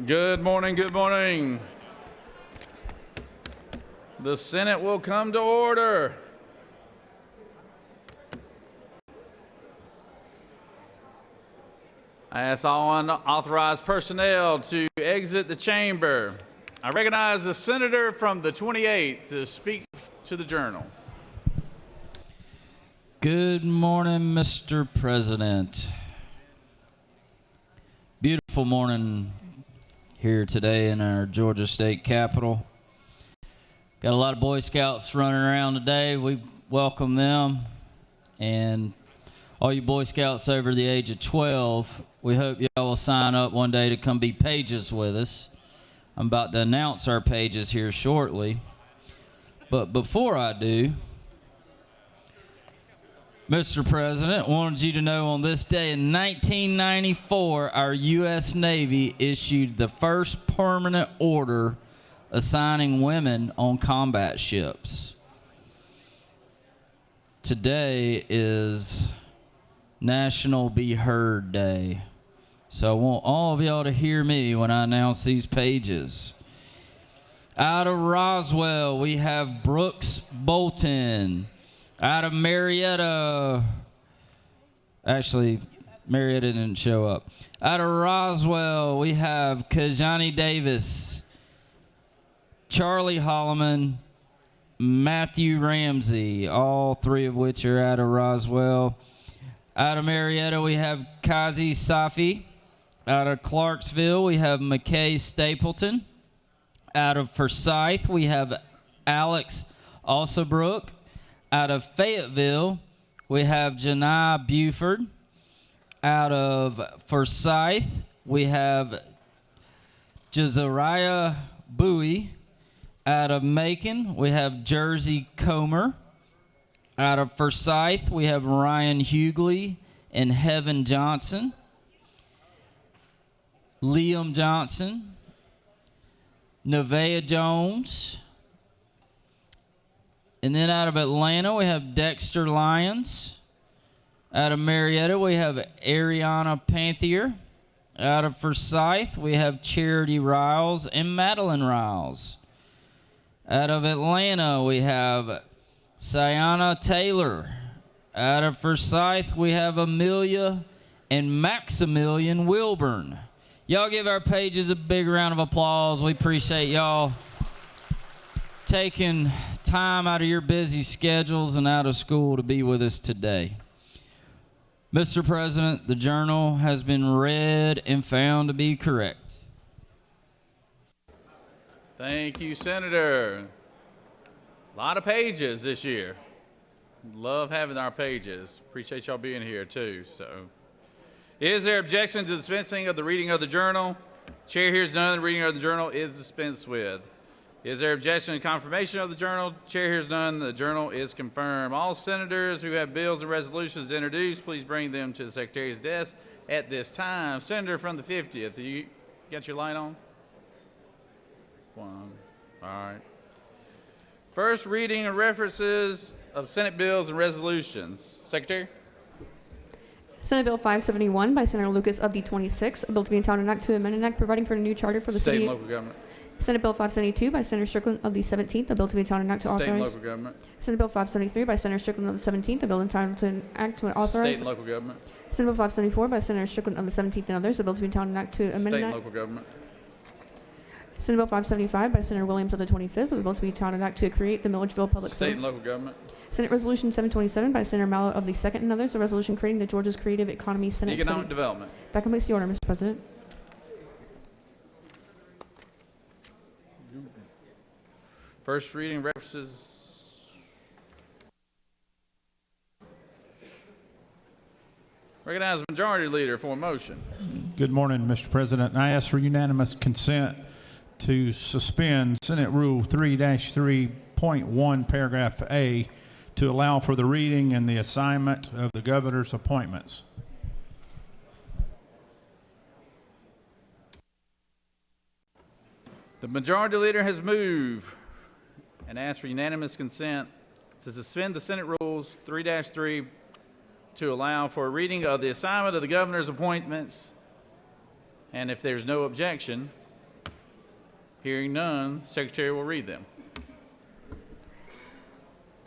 Good morning, good morning. The Senate will come to order. I ask all unauthorized personnel to exit the chamber. I recognize the senator from the 28th to speak to the Journal. Good morning, Mr. President. Beautiful morning here today in our Georgia State Capitol. Got a lot of Boy Scouts running around today. We welcome them. And all you Boy Scouts over the age of 12, we hope y'all will sign up one day to come be pages with us. I'm about to announce our pages here shortly. But before I do, Mr. President, wanted you to know on this day in 1994, our U.S. Navy issued the first permanent order assigning women on combat ships. Today is National Be Heard Day. So I want all of y'all to hear me when I announce these pages. Out of Roswell, we have Brooks Bolton. Out of Marietta, actually, Marietta didn't show up. Out of Roswell, we have Kajani Davis, Charlie Holloman, Matthew Ramsey, all three of which are out of Roswell. Out of Marietta, we have Kazi Safi. Out of Clarksville, we have McKay Stapleton. Out of Forsyth, we have Alex Alsabrook. Out of Fayetteville, we have Janai Buford. Out of Forsyth, we have Jazariah Bowie. Out of Macon, we have Jersey Comer. Out of Forsyth, we have Ryan Hughley and Heaven Johnson. Liam Johnson. Nevaeh Jones. And then out of Atlanta, we have Dexter Lyons. Out of Marietta, we have Ariana Panthier. Out of Forsyth, we have Charity Riles and Madeline Riles. Out of Atlanta, we have Sienna Taylor. Out of Forsyth, we have Amelia and Maximilian Wilburn. Y'all give our pages a big round of applause. We appreciate y'all taking time out of your busy schedules and out of school to be with us today. Mr. President, the Journal has been read and found to be correct. Thank you, Senator. A lot of pages this year. Love having our pages. Appreciate y'all being here too. So, is there objection to dispensing of the reading of the Journal? Chair hears none. The reading of the Journal is dispensed with. Is there objection to confirmation of the Journal? Chair hears none. The Journal is confirmed. All senators who have bills and resolutions introduced, please bring them to the Secretary's desk at this time. Senator from the 50th, you got your light on? One. All right. First reading and references of Senate bills and resolutions. Secretary? Senate Bill 571 by Senator Lucas of the 26th, a bill to be entitled an act to amend an act providing for a new charter for the State city. and local government. Senate Bill 572 by Senator Strickland of the 17th, a bill to be entitled an act to State and authorize. local government. Senate Bill 573 by Senator Strickland of the 17th, a bill entitled to an act to authorize. State and local government. Senate Bill 574 by Senator Strickland of the 17th and others, a bill to be entitled an act to amend State an and act. local government. Senate Bill 575 by Senator Williams of the 25th, a bill to be entitled an act to create the Milledgeville Public State School. and local government. Senate Resolution 727 by Senator Mallow of the 2nd and others, a resolution creating the Georgia's Creative Economy Senate. Economic development. That completes the order, Mr. President. First reading references. Recognize Majority Leader for a motion. Good morning, Mr. President. I ask for unanimous consent to suspend Senate Rule 3-3.1, paragraph A, to allow for the reading and the assignment of the governor's appointments. The Majority Leader has moved and asked for unanimous consent to suspend the Senate Rules 3-3 to allow for a reading of the assignment of the governor's appointments. And if there's no objection, Hearing none, Secretary will read them.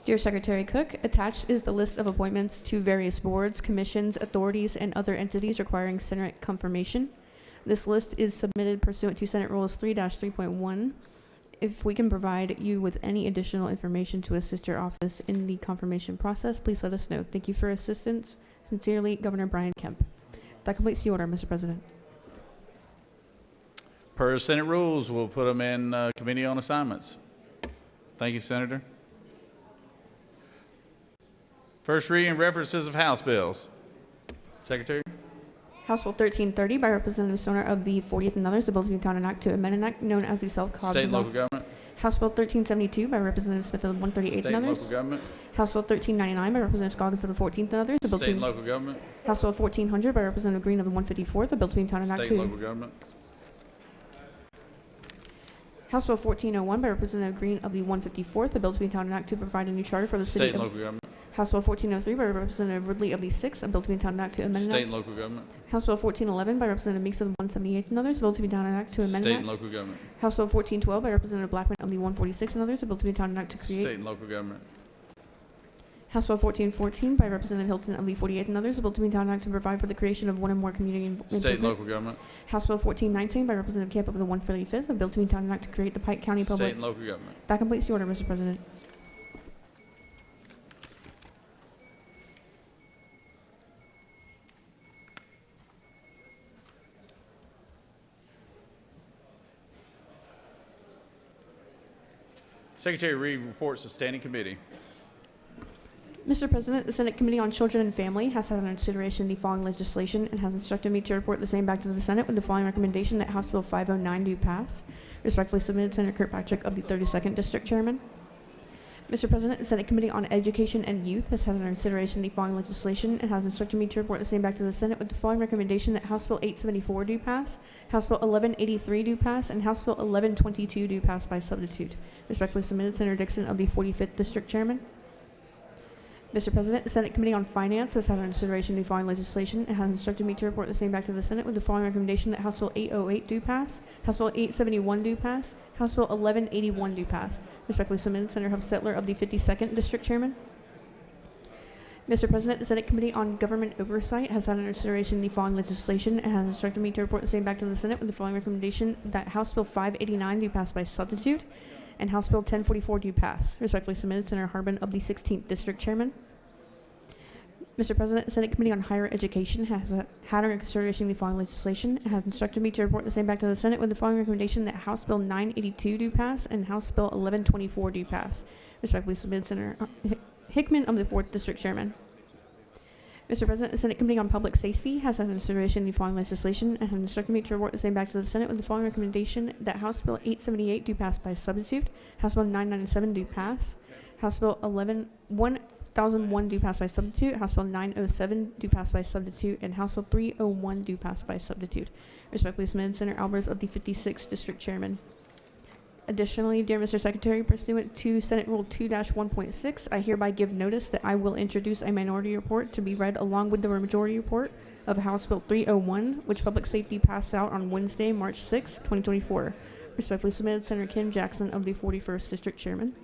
Dear Secretary Cook, attached is the list of appointments to various boards, commissions, authorities, and other entities requiring Senate confirmation. This list is submitted pursuant to Senate Rules 3-3.1. If we can provide you with any additional information to assist your office in the confirmation process, please let us know. Thank you for assistance. Sincerely, Governor Brian Kemp. That completes the order, Mr. President. Per Senate rules, we'll put them in Committee on Assignments. Thank you, Senator. First reading references of House bills. Secretary? House Bill 1330 by Representative Stoner of the 40th and others, a bill to be town and act to amend an act known as the Self-Cause State and Bill. local government. House Bill 1372 by Representative Smith of the 138th State and and others. local government. House Bill 1399 by Representative Scoggins of the 14th and others, a bill to State and be local government. House Bill 1400 by Representative Green of the 154th, a bill to be town and act State to and local government. House Bill 1401 by Representative Green of the 154th, a bill to be town and act to provide a new charter for the city State and of local government. House Bill 1403 by Representative Ridley of the 6th, a bill to be town and act to amend an State act. and local government. House Bill 1411 by Representative Meeks of the 178th and others, a bill to be town and act to amend State an and act. local government. House Bill 1412 by Representative Blackman of the 146th and others, a bill to be town and act to create. State and local government. House Bill 1414 by Representative Hilton of the 48th and others, a bill to be town and act to provide for the creation of one or more community State and improvement. local government. House Bill 1419 by Representative Camp of the 145th, a bill to be town and act to create the Pike County State Public. and local government. That completes the order, Mr. President. Secretary read reports of standing committee. Mr. President, the Senate Committee on Children and Family has had under consideration the following legislation and has instructed me to report the same back to the Senate with the following recommendation that House Bill 509 do pass. Respectfully submitted, Senator Kirkpatrick of the 32nd District Chairman. Mr. President, the Senate Committee on Education and Youth has had under consideration the following legislation and has instructed me to report the same back to the Senate with the following recommendation that House Bill 874 do pass, House Bill 1183 do pass, and House Bill 1122 do pass by substitute. Respectfully submitted, Senator Dixon of the 45th District Chairman. Mr. President, the Senate Committee on Finance has had under consideration the following legislation and has instructed me to report the same back to the Senate with the following recommendation that House Bill 808 do pass, House Bill 871 do pass, House Bill 1181 do pass. Respectfully submitted, Senator Hub Settler of the 52nd District Chairman. Mr. President, the Senate Committee on Government Oversight has had under consideration the following legislation and has instructed me to report the same back to the Senate with the following recommendation that House Bill 589 do pass by substitute and House Bill 1044 do pass. Respectfully submitted, Senator Harbin of the 16th District Chairman. Mr. President, the Senate Committee on Higher Education has had under consideration the following legislation and has instructed me to report the same back to the Senate with the following recommendation that House Bill 982 do pass and House Bill 1124 do pass. Respectfully submitted, Senator Hickman of the 4th District Chairman. Mr. President, the Senate Committee on Public Safety has had under consideration the following legislation and has instructed me to report the same back to the Senate with the following recommendation that House Bill 878 do pass by substitute, House Bill 997 do pass, House Bill 1001 do pass by substitute, House Bill 907 do pass by substitute, and House Bill 301 do pass by substitute. Respectfully submitted, Senator Albers of the 56th District Chairman. Additionally, dear Mr. Secretary, pursuant to Senate Rule 2-1.6, I hereby give notice that I will introduce a minority report to be read along with the majority report of House Bill 301, which Public Safety passed out on Wednesday, March 6, 2024. Respectfully submitted, Senator Kim Jackson of the 41st District Chairman.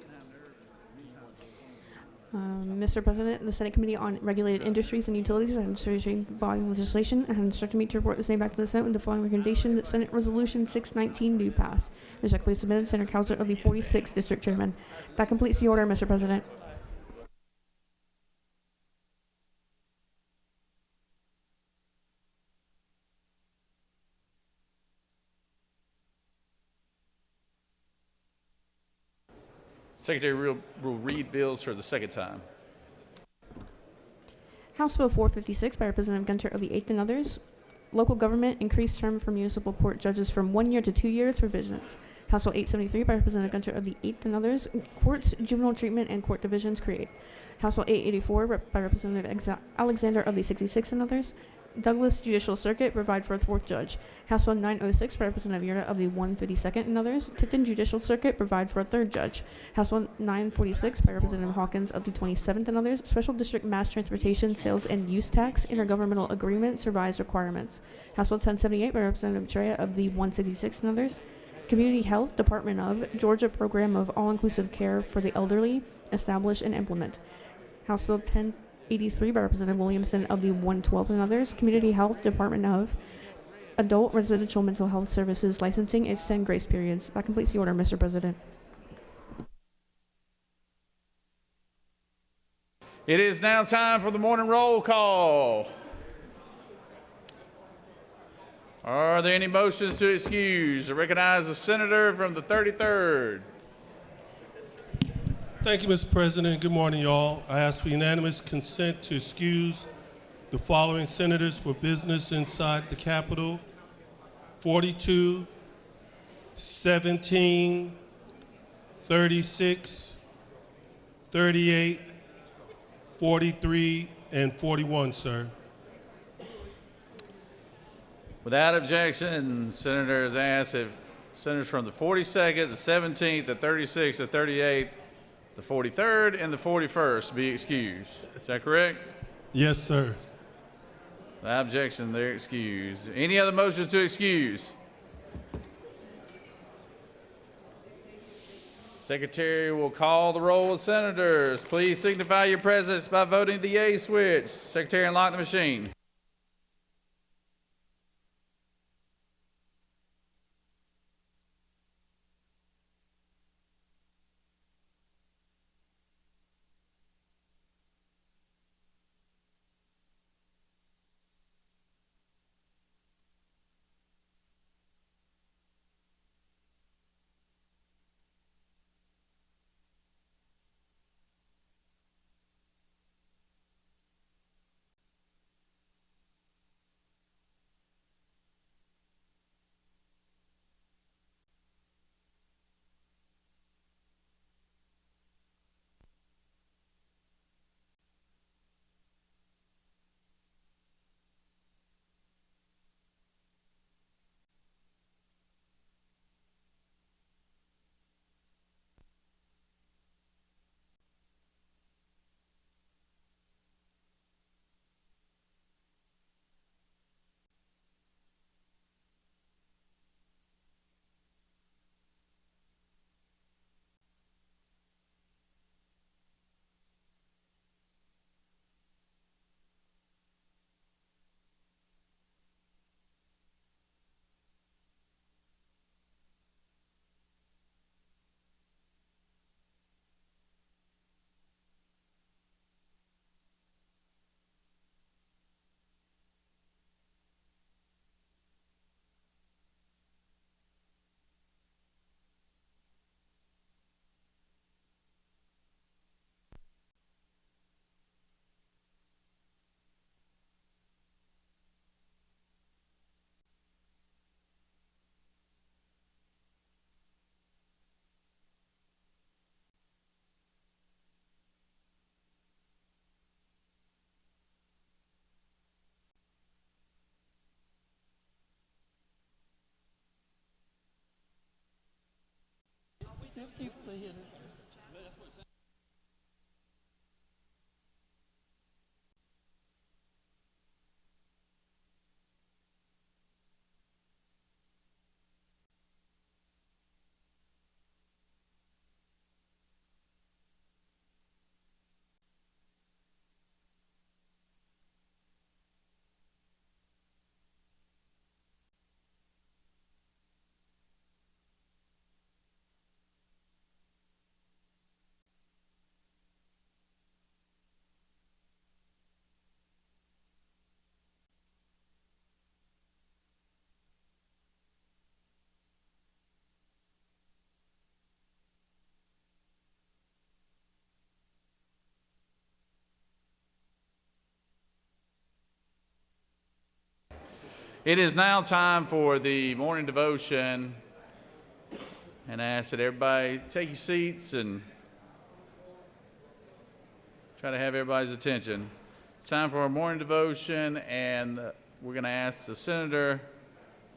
Mr. President, the Senate Committee on Regulated Industries and Utilities has considered volume legislation and has instructed me to report the same back to the Senate with the following recommendation that Senate Resolution 619 do pass. Respectfully submitted, Senator Cowser of the 46th District Chairman. That completes the order, Mr. President. Secretary will read bills for the second time. House Bill 456 by Representative Gunter of the 8th and others. Local government increased term for municipal court judges from 1 year to 2 years revisions. House Bill 873 by Representative Gunter of the 8th and others. Courts, juvenile treatment, and court divisions create. House Bill 884 by Representative Alexander of the 66th and others. Douglas Judicial Circuit provide for a 4th judge. House Bill 906 by Representative Yurda of the 152nd and others. Tipton Judicial Circuit provide for a 3rd judge. House Bill 946 by Representative Hawkins of the 27th and others. Special District Mass Transportation Sales and Use Tax Intergovernmental Agreement Survives Requirements. House Bill 1078 by Representative Betraya of the 166th and others. Community Health Department of Georgia Program of All-Inclusive Care for the Elderly, establish and implement. House Bill 1083 by Representative Williamson of the 112th and others. Community Health Department of Adult Residential Mental Health Services licensing, extend grace periods. That completes the order, Mr. President. It is now time for the morning roll call. Are there any motions to excuse or recognize the senator from the 33rd? Thank you, Mr. President. Good morning, y'all. I ask for unanimous consent to excuse the following senators for business inside the Capitol: 42, 17, 36, 38, 43, and 41, sir. Without objection, senators ask if senators from the 42nd, the 17th, the 36th, the 38th, the 43rd, and the 41st be excused. Is that correct? Yes, sir. Without objection, they're excused. Any other motions to excuse? Secretary will call the roll of senators. Please signify your presence by voting the yea switch. Secretary, unlock the machine. It is now time for the morning devotion, and I ask that everybody take your seats and try to have everybody's attention. It's time for our morning devotion, and we're going to ask the senator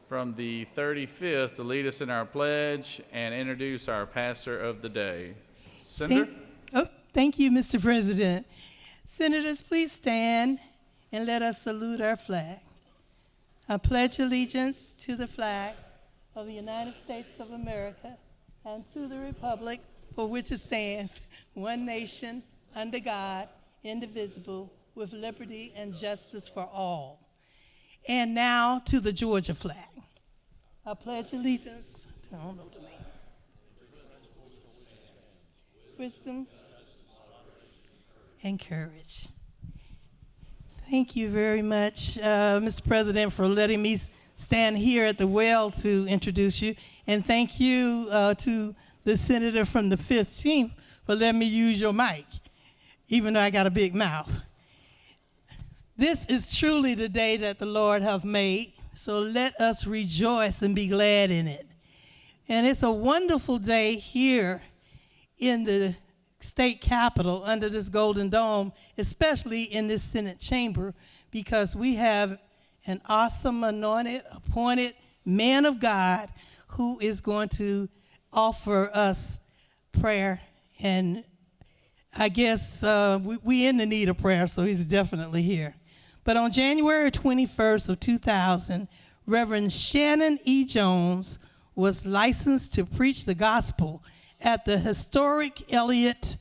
from the 35th to lead us in our pledge and introduce our pastor of the day. Senator? Thank you, Mr. President. Senators, please stand and let us salute our flag. I pledge allegiance to the flag of the United States of America and to the republic for which it stands, one nation, under God, indivisible, with liberty and justice for all. And now to the Georgia flag. I pledge allegiance to the man. Wisdom and courage. Thank you very much, Mr. President, for letting me stand here at the well to introduce you. And thank you to the senator from the 15th for letting me use your mic, even though I got a big mouth. This is truly the day that the Lord hath made, so let us rejoice and be glad in it. And it's a wonderful day here in the state capitol under this golden dome, especially in this Senate chamber, because we have an awesome, anointed, appointed man of God who is going to offer us prayer. And I guess we in the need of prayer, so he's definitely here. But on January 21st of 2000, Reverend Shannon E. Jones was licensed to preach the gospel at the historic Elliott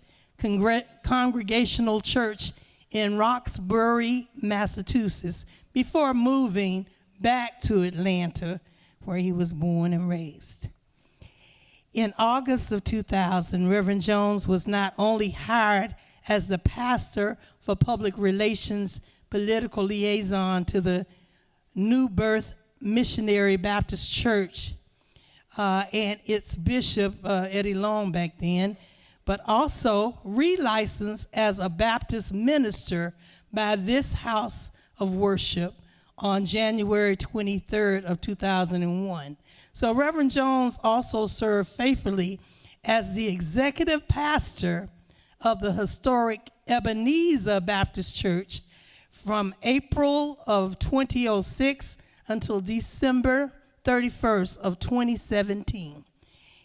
Congregational Church in Roxbury, Massachusetts, before moving back to Atlanta, where he was born and raised. In August of 2000, Reverend Jones was not only hired as the pastor for public relations political liaison to the New Birth Missionary Baptist Church and its bishop, Eddie Long, back then, but also relicensed as a Baptist minister by this house of worship on January 23rd of 2001. So Reverend Jones also served faithfully as the executive pastor of the historic Ebenezer Baptist Church from April of 2006 until December 31st of 2017.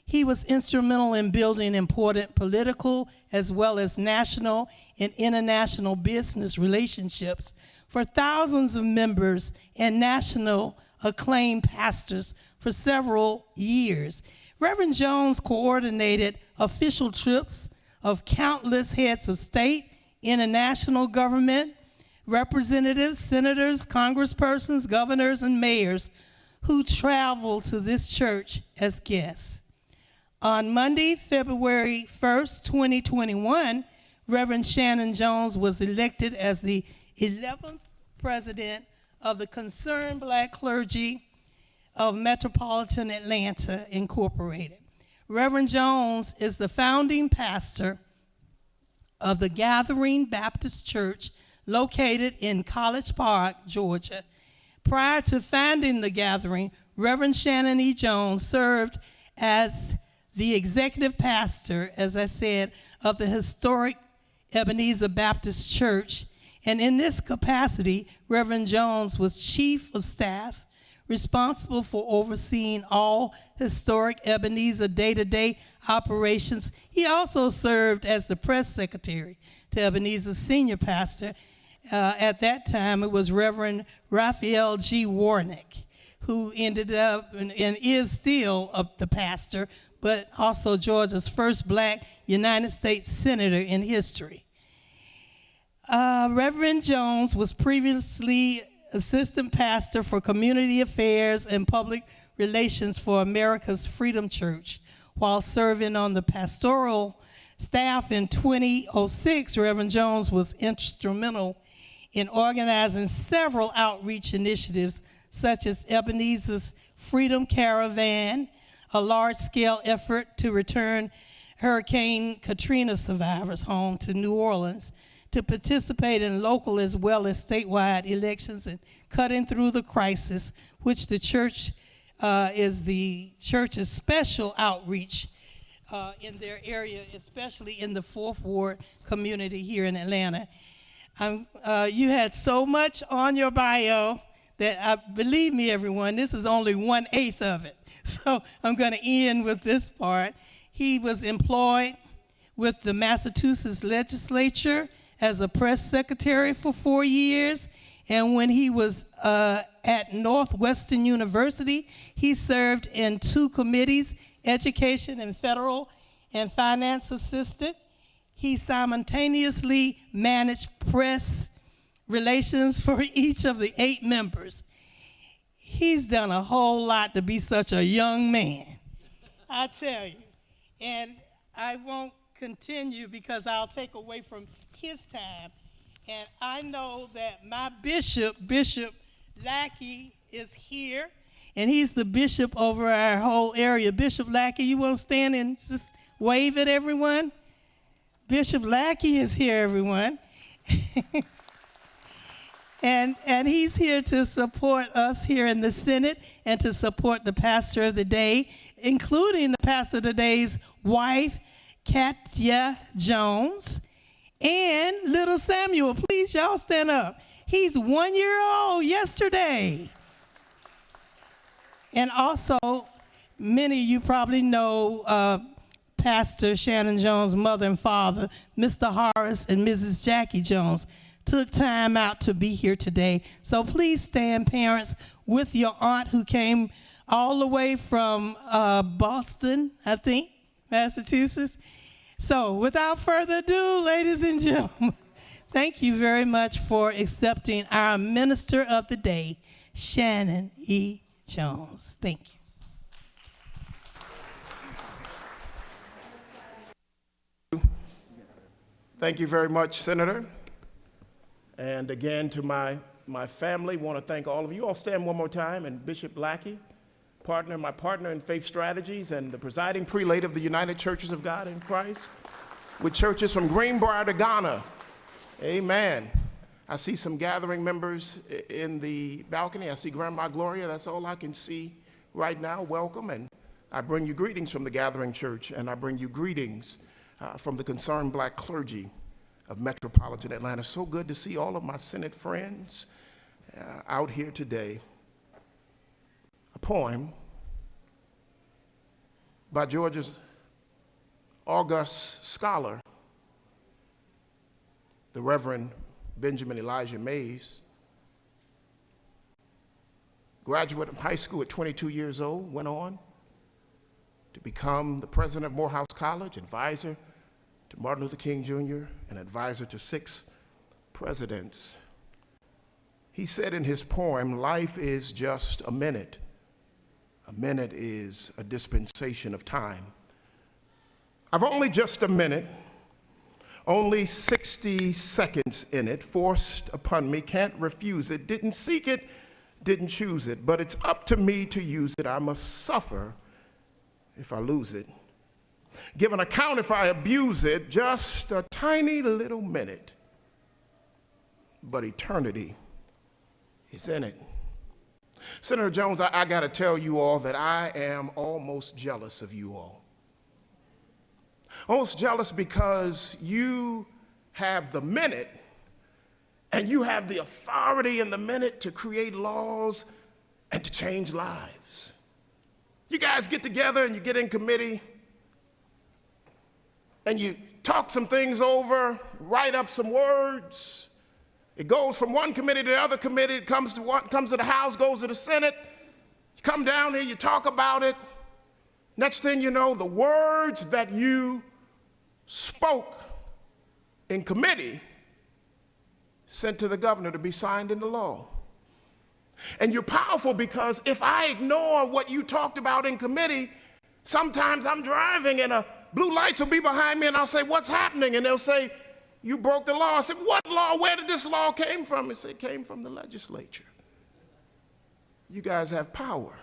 He was instrumental in building important political as well as national and international business relationships for thousands of members and national acclaimed pastors for several years. Reverend Jones coordinated official trips of countless heads of state, international government, representatives, senators, congresspersons, governors, and mayors who traveled to this church as guests. On Monday, February 1st, 2021, Reverend Shannon Jones was elected as the 11th president of the Concerned Black Clergy of Metropolitan Atlanta, Incorporated. Reverend Jones is the founding pastor of the Gathering Baptist Church located in College Park, Georgia. Prior to founding the Gathering, Reverend Shannon E. Jones served as the executive pastor, as I said, of the historic Ebenezer Baptist Church. And in this capacity, Reverend Jones was chief of staff, responsible for overseeing all historic Ebenezer day-to-day operations. He also served as the press secretary to Ebenezer's senior pastor. At that time, it was Reverend Raphael G. Warnick, who ended up and is still the pastor, but also Georgia's first black United States senator in history. Reverend Jones was previously assistant pastor for community affairs and public relations for America's Freedom Church. While serving on the pastoral staff in 2006, Reverend Jones was instrumental in organizing several outreach initiatives such as Ebenezer's Freedom Caravan, a large-scale effort to return Hurricane Katrina survivors home to New Orleans, to participate in local as well as statewide elections and cutting through the crisis, which the church is the church's special outreach in their area, especially in the Fourth Ward community here in Atlanta. You had so much on your bio that, believe me, everyone, this is only 1/8 of it. So I'm going to end with this part. He was employed with the Massachusetts legislature as a press secretary for 4 years, And when he was at Northwestern University, he served in 2 committees, education and federal and finance assistant. He simultaneously managed press relations for each of the 8 members. He's done a whole lot to be such a young man, I tell you. And I won't continue because I'll take away from his time. And I know that my bishop, Bishop Lackey, is here, and he's the bishop over our whole area. Bishop Lackey, you want to stand and just wave at everyone? Bishop Lackey is here, everyone. And he's here to support us here in the Senate and to support the pastor of the day, including the pastor of the day's wife, Katya Jones, and little Samuel. Please, y'all stand up. He's 1 year old yesterday. And also, many of you probably know Pastor Shannon Jones' mother and father, Mr. Horace and Mrs. Jackie Jones, took time out to be here today. So please stand, parents, with your aunt who came all the way from Boston, I think, Massachusetts. So without further ado, ladies and gentlemen, thank you very much for accepting our Minister of the Day, Shannon E. Jones. Thank you. Thank you very much, Senator. And again, to my family, want to thank all of you. All stand one more time. And Bishop Lackey, my partner in faith strategies, and the presiding prelate of the United Churches of God in Christ, with churches from Greenbrier to Ghana. Amen. I see some gathering members in the balcony. I see Grandma Gloria. That's all I can see right now. Welcome. And I bring you greetings from the Gathering Church, and I bring you greetings from the Concerned Black Clergy of Metropolitan Atlanta. So good to see all of my Senate friends out here today. A poem by Georgia's august scholar, the Reverend Benjamin Elijah Mays. Graduate of high school at 22 years old, went on to become the president of Morehouse College, advisor to Martin Luther King Jr., and advisor to 6 presidents. He said in his poem, "Life is just a minute. A minute is a dispensation of time. I've only just a minute, only 60 seconds in it, forced upon me, can't refuse it, didn't seek it, didn't choose it, but it's up to me to use it. I must suffer if I lose it. Give an account if I abuse it, just a tiny little minute, but eternity is in it." Senator Jones, I got to tell you all that I am almost jealous of you all. Almost jealous because you have the minute, and you have the authority in the minute to create laws and to change lives. You guys get together and you get in committee and you talk some things over, write up some words. It goes from one committee to the other committee. It comes to the House, goes to the Senate. You come down here, you talk about it. Next thing you know, the words that you spoke in committee sent to the governor to be signed into law. And you're powerful because if I ignore what you talked about in committee, sometimes I'm driving and blue lights will be behind me and I'll say, "What's happening?" And they'll say, "You broke the law." I said, "What law? Where did this law came from?" It said, "It came from the legislature." You guys have power.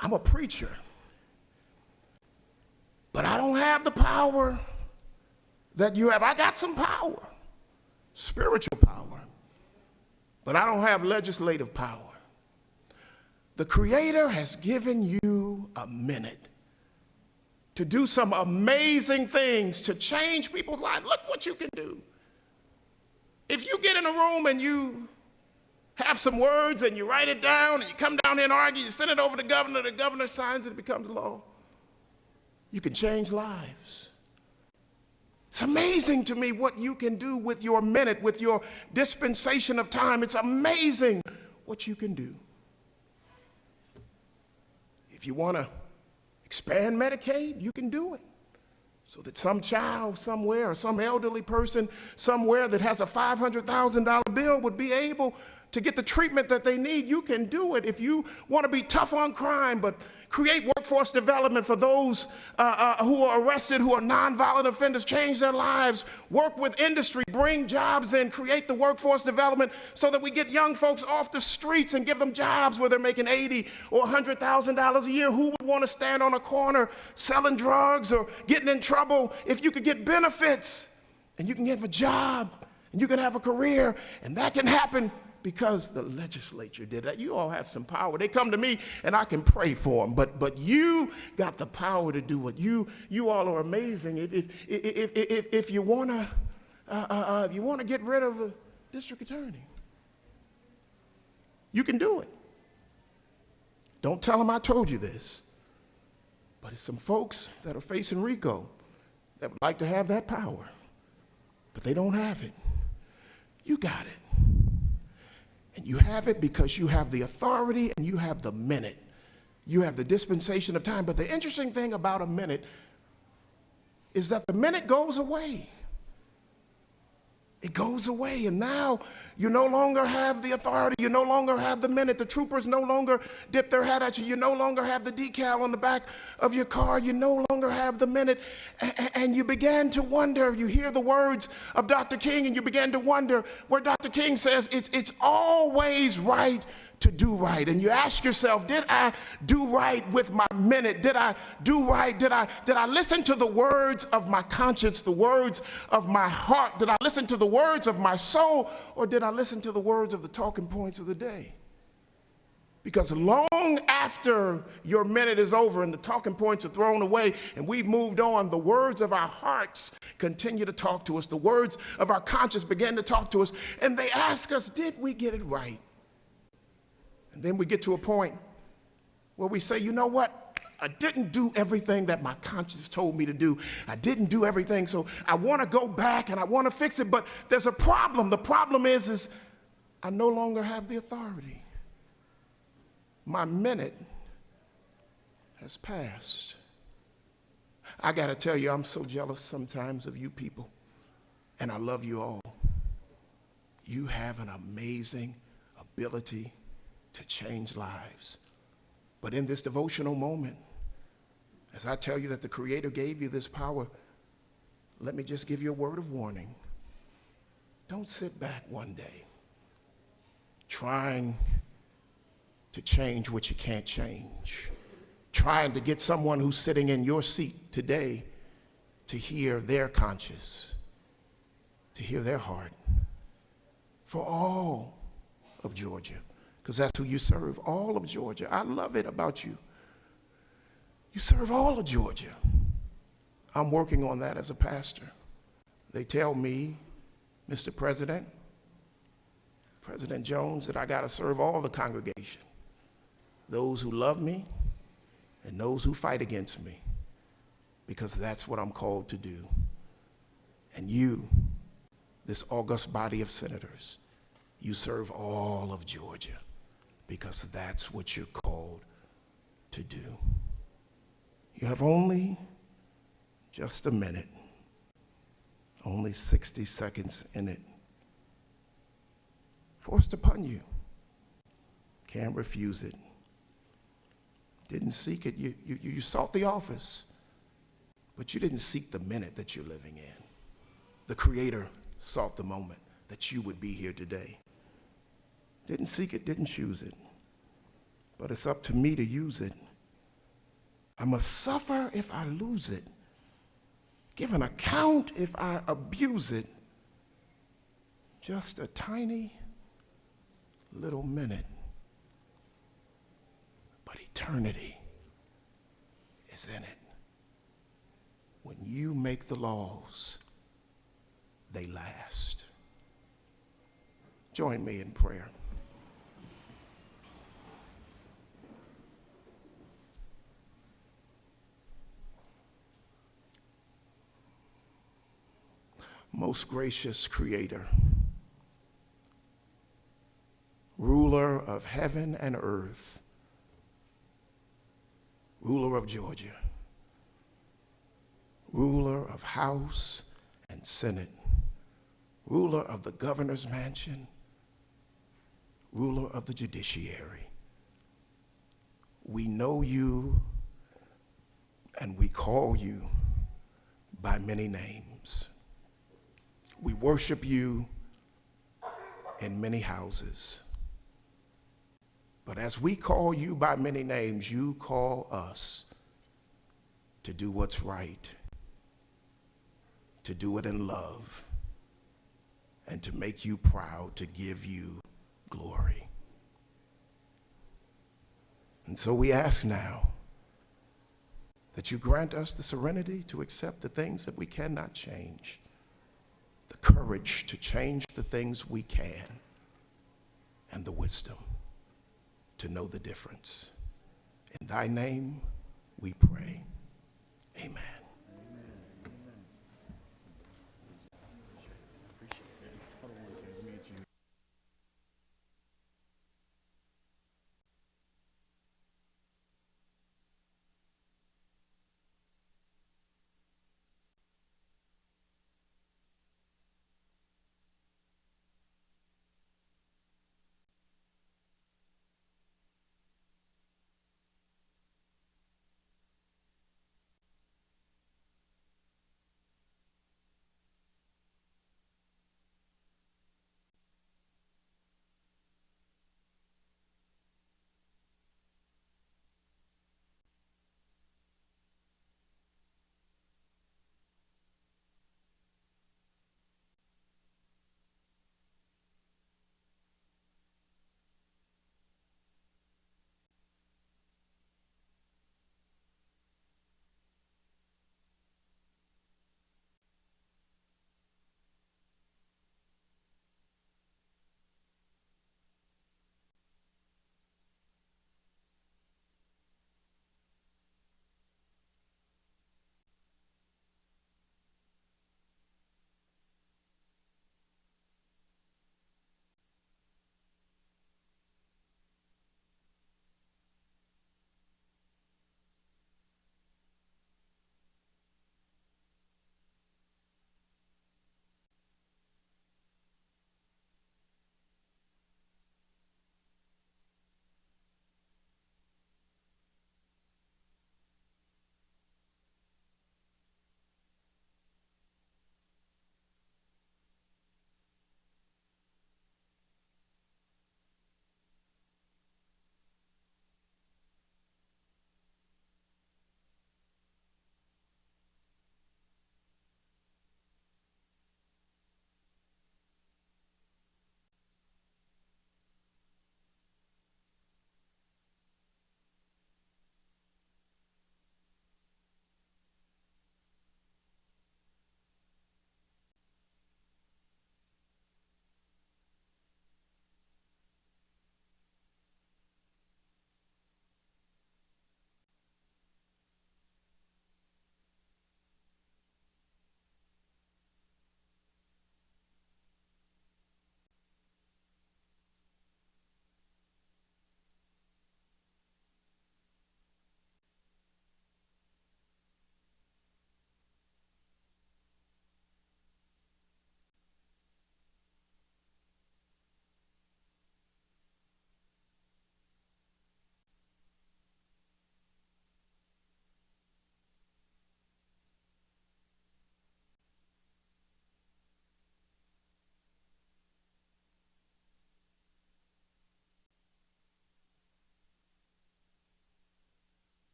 I'm a preacher, but I don't have the power that you have. I got some power, spiritual power, but I don't have legislative power. The Creator has given you a minute to do some amazing things, to change people's lives. Look what you can do. If you get in a room and you have some words and you write it down and you come down here and argue, you send it over to the governor signs it, it becomes law. You can change lives. It's amazing to me what you can do with your minute, with your dispensation of time. It's amazing what you can do. If you want to expand Medicaid, you can do it. So that some child somewhere or some elderly person somewhere that has a $500,000 bill would be able to get the treatment that they need. You can do it. If you want to be tough on crime, but create workforce development for those who are arrested, who are nonviolent offenders, change their lives, work with industry, bring jobs in, create the workforce development so that we get young folks off the streets and give them jobs where they're making $80,000 or $100,000 a year. Who would want to stand on a corner selling drugs or getting in trouble if you could get benefits and you can have a job and you can have a career, and that can happen because the legislature did that. You all have some power. They come to me and I can pray for them, but you got the power to do it. You all are amazing. If you want to get rid of a district attorney, you can do it. Don't tell them I told you this, but it's some folks that are facing RICO that would like to have that power, but they don't have it. You got it. And you have it because you have the authority and you have the minute. You have the dispensation of time. But the interesting thing about a minute is that the minute goes away. It goes away, and now you no longer have the authority. You no longer have the minute. The troopers no longer dip their hat at you. You no longer have the decal on the back of your car. You no longer have the minute. And you began to wonder. You hear the words of Dr. King, and you begin to wonder where Dr. King says it's always right to do right. And you ask yourself, did I do right with my minute? Did I do right? Did I listen to the words of my conscience, the words of my heart? Did I listen to the words of my soul, or did I listen to the words of the talking points of the day? Because long after your minute is over and the talking points are thrown away and we've moved on, the words of our hearts continue to talk to us. The words of our conscience begin to talk to us, and they ask us, did we get it right? And then we get to a point where we say, you know what? I didn't do everything that my conscience told me to do. I didn't do everything, so I want to go back and I want to fix it, but there's a problem. The problem is I no longer have the authority. My minute has passed. I got to tell you, I'm so jealous sometimes of you people, and I love you all. You have an amazing ability to change lives. But in this devotional moment, as I tell you that the Creator gave you this power, let me just give you a word of warning. Don't sit back one day trying to change what you can't change, trying to get someone who's sitting in your seat today to hear their conscience, to hear their heart, for all of Georgia. Because that's who you serve, all of Georgia. I love it about you. You serve all of Georgia. I'm working on that as a pastor. They tell me, Mr. President Jones, that I got to serve all the congregation, those who love me and those who fight against me, because that's what I'm called to do. And you, this august body of senators, you serve all of Georgia, because that's what you're called to do. You have only just a minute, only 60 seconds in it, forced upon you. Can't refuse it. Didn't seek it. You sought the office, but you didn't seek the minute that you're living in. The Creator sought the moment that you would be here today. Didn't seek it, didn't choose it, but it's up to me to use it. I must suffer if I lose it, give an account if I abuse it. Just a tiny little minute, but eternity is in it. When you make the laws, they last. Join me in prayer. most gracious Creator, ruler of heaven and earth, ruler of Georgia, ruler of House and Senate, ruler of the governor's mansion, ruler of the judiciary. We know you and we call you by many names. We worship you in many houses. But as we call you by many names, you call us to do what's right, to do it in love, and to make you proud, to give you glory. And so we ask now that you grant us the serenity to accept the things that we cannot change, the courage to change the things we can, and the wisdom to know the difference. In thy name we pray. Amen.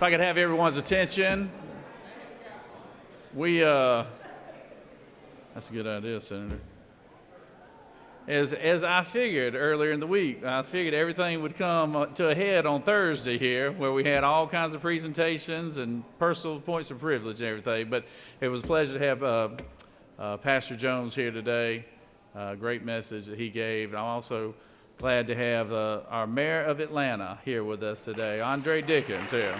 If I could have everyone's attention, that's a good idea, Senator. As I figured earlier in the week, I figured everything would come to a head on Thursday here, where we had all kinds of presentations and personal points of privilege and everything. But it was a pleasure to have Pastor Jones here today. Great message that he gave. And I'm also glad to have our Mayor of Atlanta here with us today, Andre Dickens here.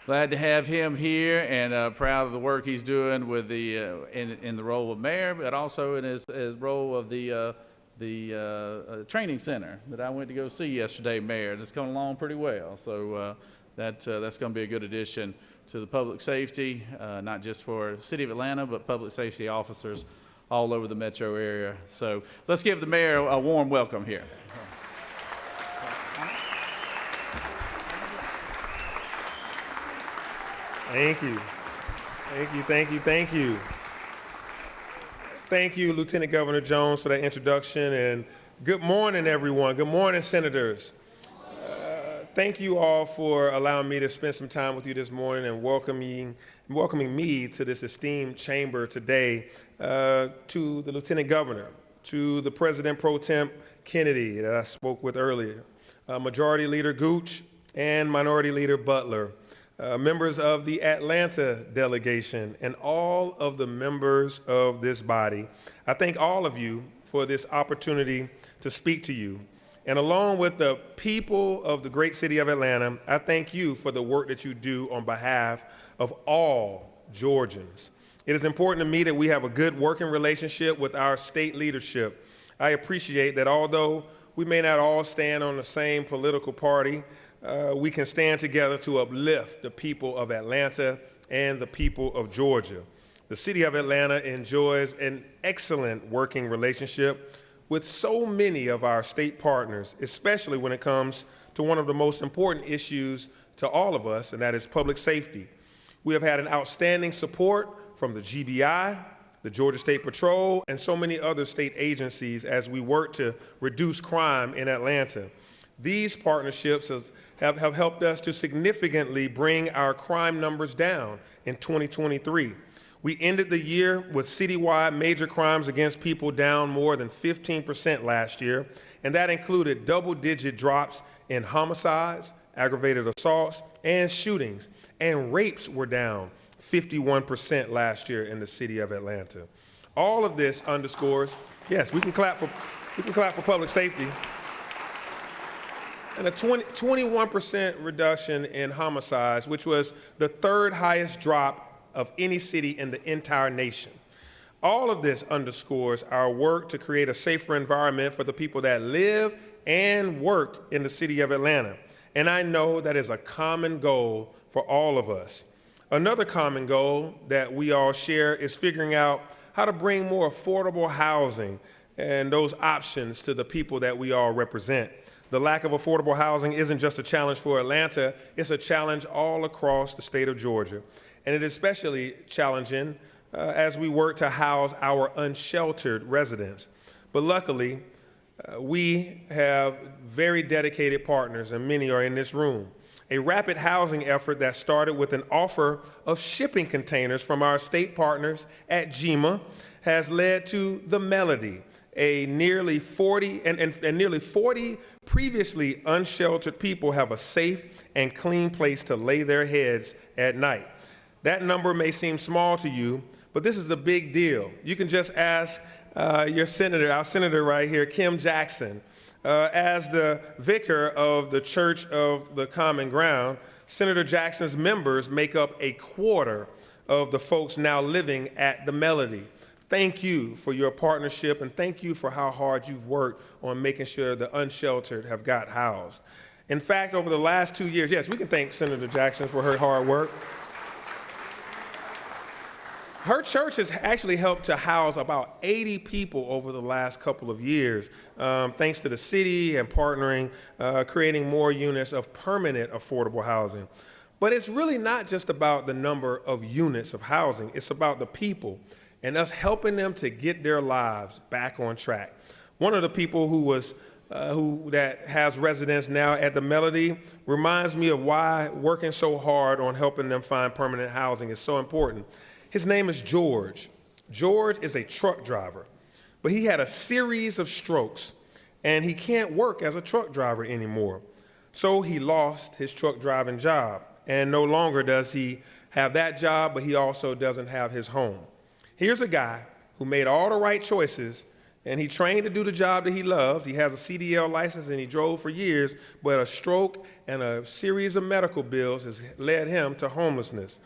Glad to have him here, and proud of the work he's doing with the in the role of mayor, but also in his role of the training center that I went to go see yesterday, Mayor. It's coming along pretty well, so that's going to be a good addition to the public safety, not just for the city of Atlanta, but public safety officers all over the metro area. So let's give the mayor a warm welcome here. Thank you. Thank you, thank you, thank you. Thank you, Lieutenant Governor Jones, for that introduction, and good morning, everyone. Good morning, Senators. Thank you all for allowing me to spend some time with you this morning and welcoming me to this esteemed chamber today, to the Lieutenant Governor, to the President Pro Tem Kennedy that I spoke with earlier, Majority Leader Gooch, and Minority Leader Butler, members of the Atlanta delegation, and all of the members of this body. I thank all of you for this opportunity to speak to you. And along with the people of the great city of Atlanta, I thank you for the work that you do on behalf of all Georgians. It is important to me that we have a good working relationship with our state leadership. I appreciate that although we may not all stand on the same political party, we can stand together to uplift the people of Atlanta and the people of Georgia. The city of Atlanta enjoys an excellent working relationship with so many of our state partners, especially when it comes to one of the most important issues to all of us, and that is public safety. We have had an outstanding support from the GBI, the Georgia State Patrol, and so many other state agencies as we work to reduce crime in Atlanta. These partnerships have helped us to significantly bring our crime numbers down in 2023. We ended the year with citywide major crimes against people down more than 15% last year, and that included double-digit drops in homicides, aggravated assaults, and shootings, and rapes were down 51% last year in the city of Atlanta. All of this underscores, yes, we can clap for public safety, and a 21% reduction in homicides, which was the third highest drop of any city in the entire nation. All of this underscores our work to create a safer environment for the people that live and work in the city of Atlanta. And I know that is a common goal for all of us. Another common goal that we all share is figuring out how to bring more affordable housing and those options to the people that we all represent. The lack of affordable housing isn't just a challenge for Atlanta, it's a challenge all across the state of Georgia. And it is especially challenging as we work to house our unsheltered residents. But luckily, we have very dedicated partners, and many are in this room. A rapid housing effort that started with an offer of shipping containers from our state partners at GEMA has led to the Melody, a nearly 40 previously unsheltered people have a safe and clean place to lay their heads at night. That number may seem small to you, but this is a big deal. You can just ask our senator right here, Kim Jackson. As the vicar of the Church of the Common Ground, Senator Jackson's members make up a quarter of the folks now living at the Melody. Thank you for your partnership, and thank you for how hard you've worked on making sure the unsheltered have got housed. In fact, over the last 2 years, yes, we can thank Senator Jackson for her hard work. Her church has actually helped to house about 80 people over the last couple of years, thanks to the city and partnering, creating more units of permanent affordable housing. But it's really not just about the number of units of housing, it's about the people and us helping them to get their lives back on track. One of the people who was that has residence now at the Melody reminds me of why working so hard on helping them find permanent housing is so important. His name is George. George is a truck driver, but he had a series of strokes, and he can't work as a truck driver anymore. So he lost his truck driving job, and no longer does he have that job, but he also doesn't have his home. Here's a guy who made all the right choices, and he trained to do the job that he loves. He has a CDL license, and he drove for years, but a stroke and a series of medical bills has led him to homelessness,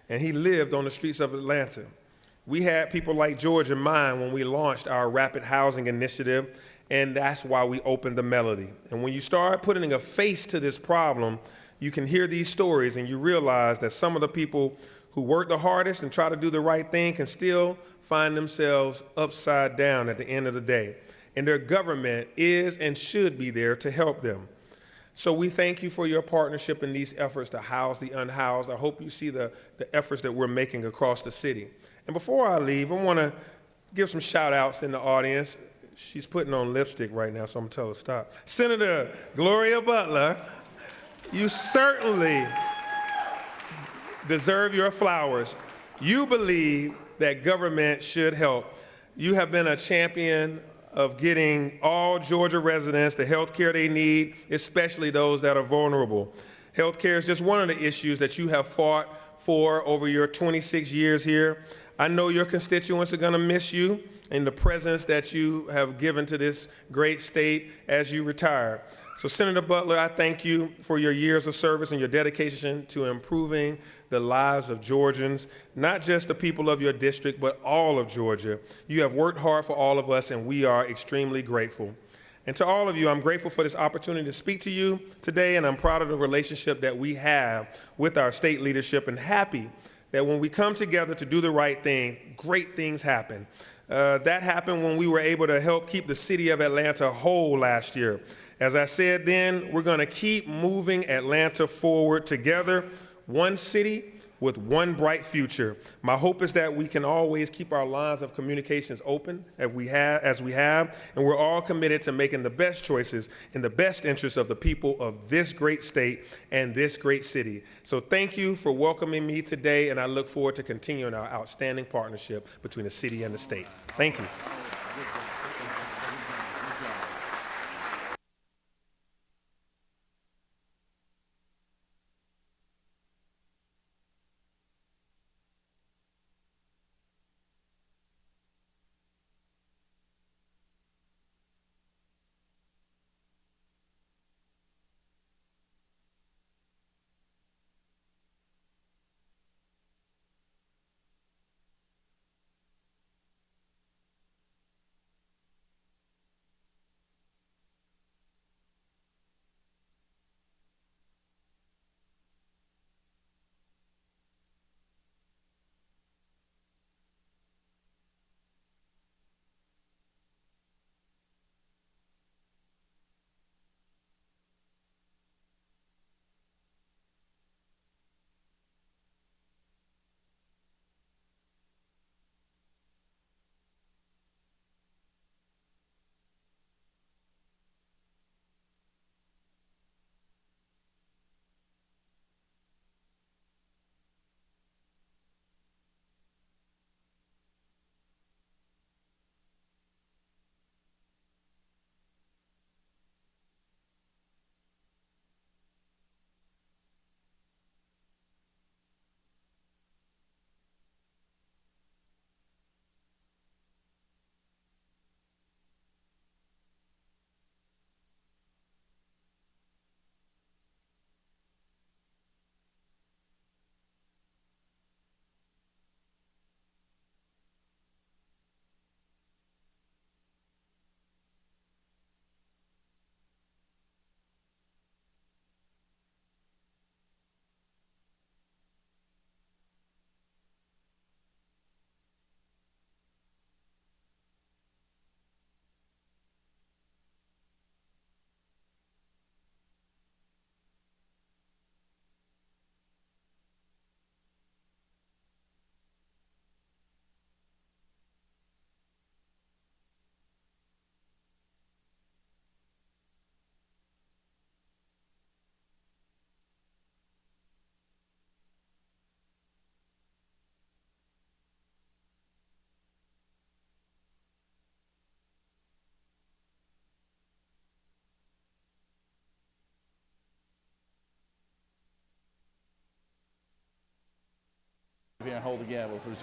and he lived on the streets of Atlanta. We had people like George in mind when we launched our Rapid Housing Initiative, and that's why we opened the Melody. And when you start putting a face to this problem, you can hear these stories and you realize that some of the people who work the hardest and try to do the right thing can still find themselves upside down at the end of the day. And their government is and should be there to help them. So we thank you for your partnership in these efforts to house the unhoused. I hope you see the efforts that we're making across the city. And before I leave, I want to give some shout outs in the audience. She's putting on lipstick right now, so I'm going to tell her to stop. Senator Gloria Butler, you certainly deserve your flowers. You believe that government should help. You have been a champion of getting all Georgia residents the health care they need, especially those that are vulnerable. Health care is just one of the issues that you have fought for over your 26 years here. I know your constituents are going to miss you and the presence that you have given to this great state as you retire. So Senator Butler, I thank you for your years of service and your dedication to improving the lives of Georgians, not just the people of your district, but all of Georgia. You have worked hard for all of us, and we are extremely grateful. And to all of you, I'm grateful for this opportunity to speak to you today, and I'm proud of the relationship that we have with our state leadership, and happy that when we come together to do the right thing, great things happen. That happened when we were able to help keep the city of Atlanta whole last year. As I said then, we're going to keep moving Atlanta forward together, one city with one bright future. My hope is that we can always keep our lines of communications open as we have, and we're all committed to making the best choices in the best interest of the people of this great state and this great city. So thank you for welcoming me today, and I look forward to continuing our outstanding partnership between the city and the state. Thank you. gonna hold the gavel for you.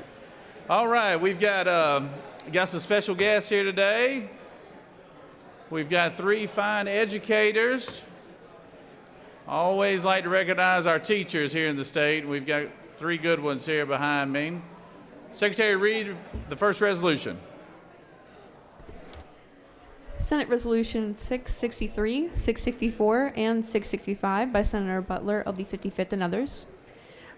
All right, we've got some special guests here today. We've got 3 fine educators. Always like to recognize our teachers here in the state. We've got 3 good ones here behind me. Secretary, read the first resolution. Senate Resolution 663, 664, and 665 by Senator Butler of the 55th and others.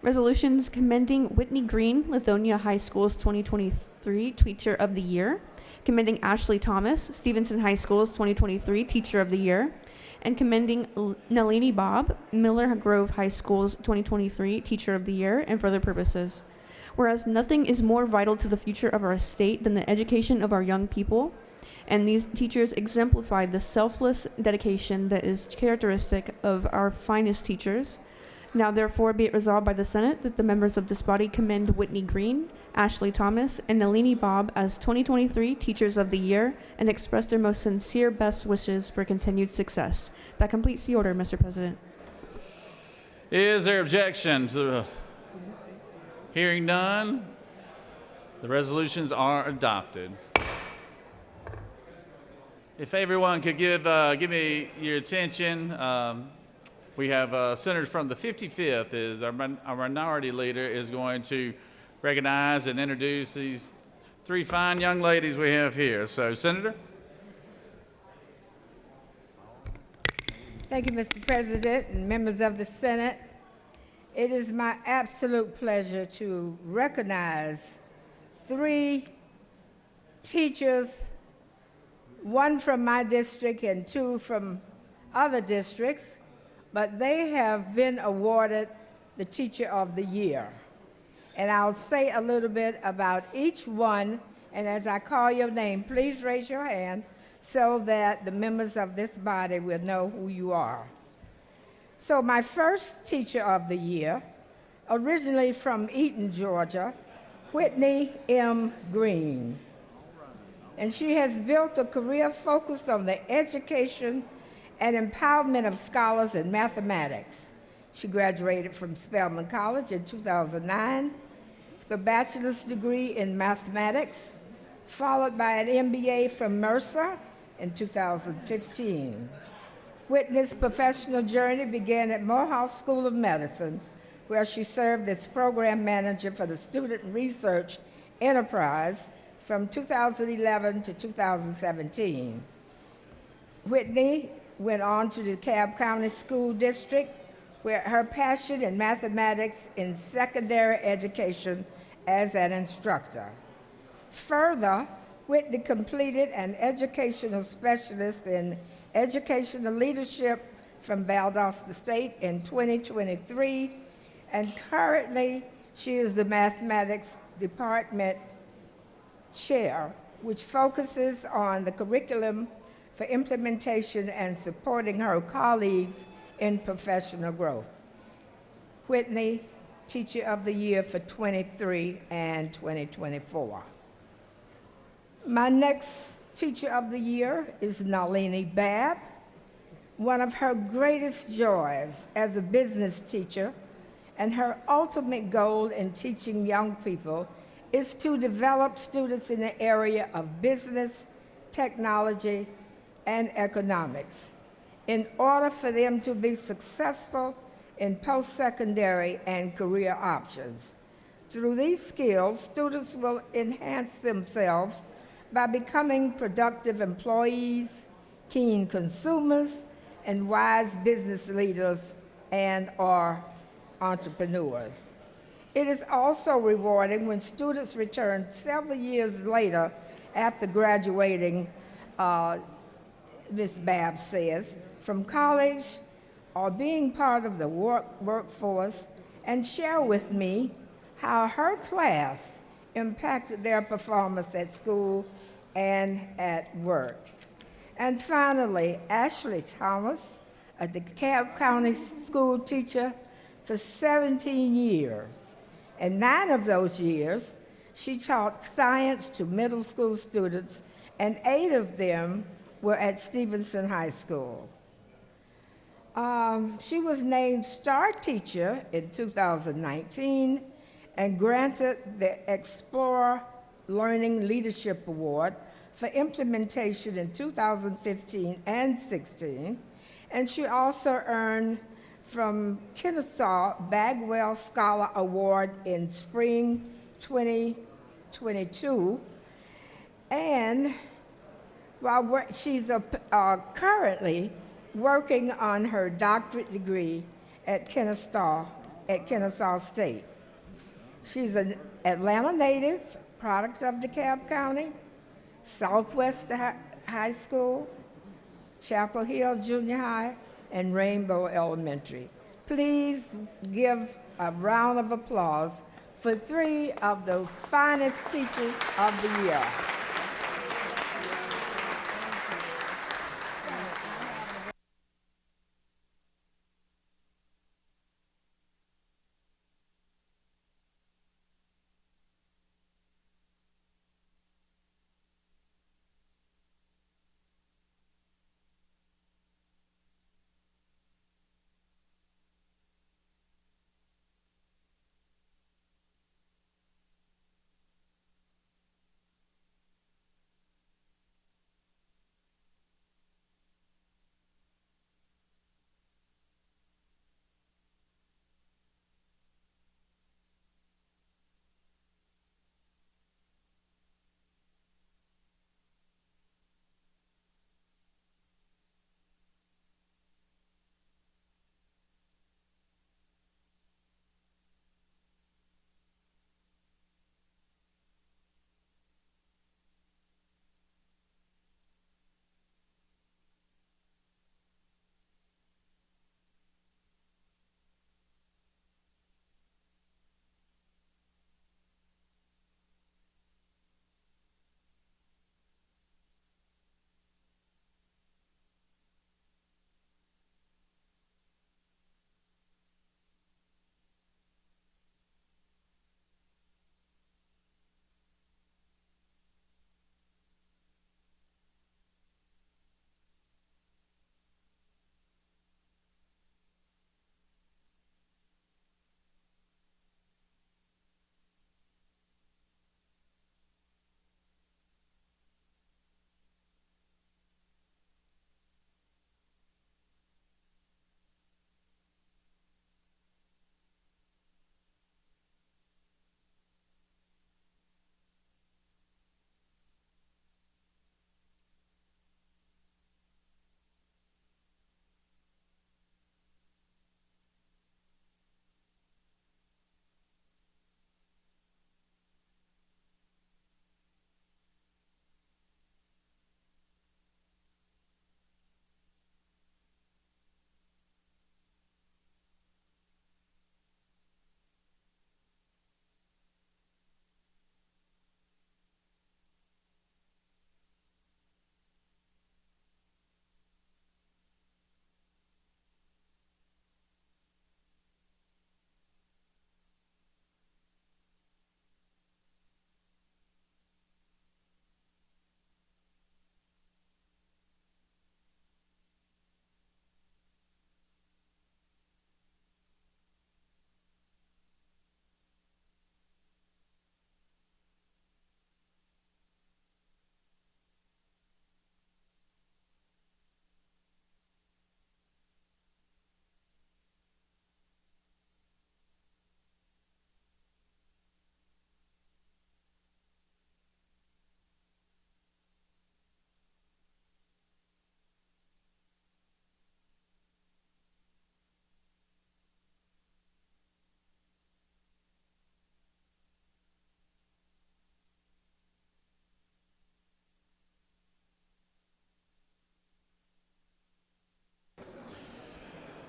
Resolutions commending Whitney Green, Lithonia High School's 2023 Teacher of the Year, commending Ashley Thomas, Stevenson High School's 2023 Teacher of the Year, and commending Nalini Bob, Miller Grove High School's 2023 Teacher of the Year, and for other purposes. Whereas nothing is more vital to the future of our state than the education of our young people, and these teachers exemplify the selfless dedication that is characteristic of our finest teachers. Now therefore be it resolved by the Senate that the members of this body commend Whitney Green, Ashley Thomas, and Nalini Bob as 2023 Teachers of the Year and express their most sincere best wishes for continued success. That completes the order, Mr. President. Is there objection to the hearing none? The resolutions are adopted. If everyone could give me your attention, we have senators from the 55th. Is our minority leader is going to recognize and introduce these 3 fine young ladies we have here. So, Senator. Thank you, Mr. President and members of the Senate. It is my absolute pleasure to recognize 3 teachers, 1 from my district and 2 from other districts, but they have been awarded the Teacher of the Year. And I'll say a little bit about each one, and as I call your name, please raise your hand so that the members of this body will know who you are. So my first Teacher of the Year, originally from Eaton, Georgia, Whitney M. Green. And she has built a career focused on the education and empowerment of scholars in mathematics. She graduated from Spelman College in 2009 with a bachelor's degree in mathematics, followed by an MBA from Mercer in 2015. Whitney's professional journey began at Morehouse School of Medicine, where she served as program manager for the Student Research Enterprise from 2011 to 2017. Whitney went on to the DeKalb County School District, where her passion in mathematics in secondary education as an instructor. Further, Whitney completed an educational specialist in educational leadership from Valdosta State in 2023, and currently she is the mathematics department chair, which focuses on the curriculum for implementation and supporting her colleagues in professional growth. Whitney, Teacher of the Year for 23 and 2024. My next Teacher of the Year is Nalini Babb. One of her greatest joys as a business teacher and her ultimate goal in teaching young people is to develop students in the area of business, technology, and economics in order for them to be successful in post-secondary and career options. Through these skills, students will enhance themselves by becoming productive employees, keen consumers, and wise business leaders and/or entrepreneurs. It is also rewarding when students return several years later after graduating, Ms. Babb says, from college or being part of the workforce and share with me how her class impacted their performance at school and at work. And finally, Ashley Thomas, a DeKalb County school teacher for 17 years. And 9 of those years, she taught science to middle school students, and 8 of them were at Stevenson High School. She was named Star Teacher in 2019 and granted the Explorer Learning Leadership Award for implementation in 2015 and 16. And she also earned from Kennesaw Bagwell Scholar Award in spring 2022. And she's currently working on her doctorate degree at Kennesaw State. She's an Atlanta native, product of DeKalb County, Southwest High School, Chapel Hill Junior High, and Rainbow Elementary. Please give a round of applause for 3 of the finest teachers of the year.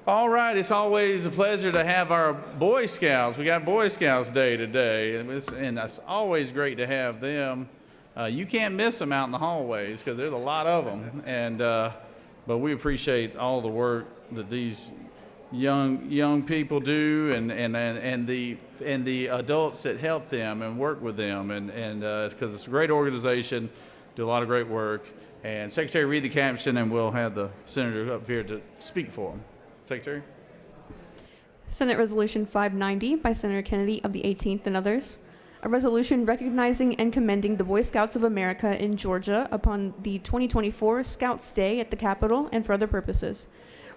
All right, it's always a pleasure to have our Boy Scouts. We got Boy Scouts Day today, and it's always great to have them. You can't miss them out in the hallways because there's a lot of them, and but we appreciate all the work that these young people do, and the adults that help them and work with them, and because it's a great organization, do a lot of great work. And Secretary, read the caption, and we'll have the senator up here to speak for them. Secretary. Senate Resolution 590 by Senator Kennedy of the 18th and others. A resolution recognizing and commending the Boy Scouts of America in Georgia upon the 2024 Scouts Day at the Capitol and for other purposes.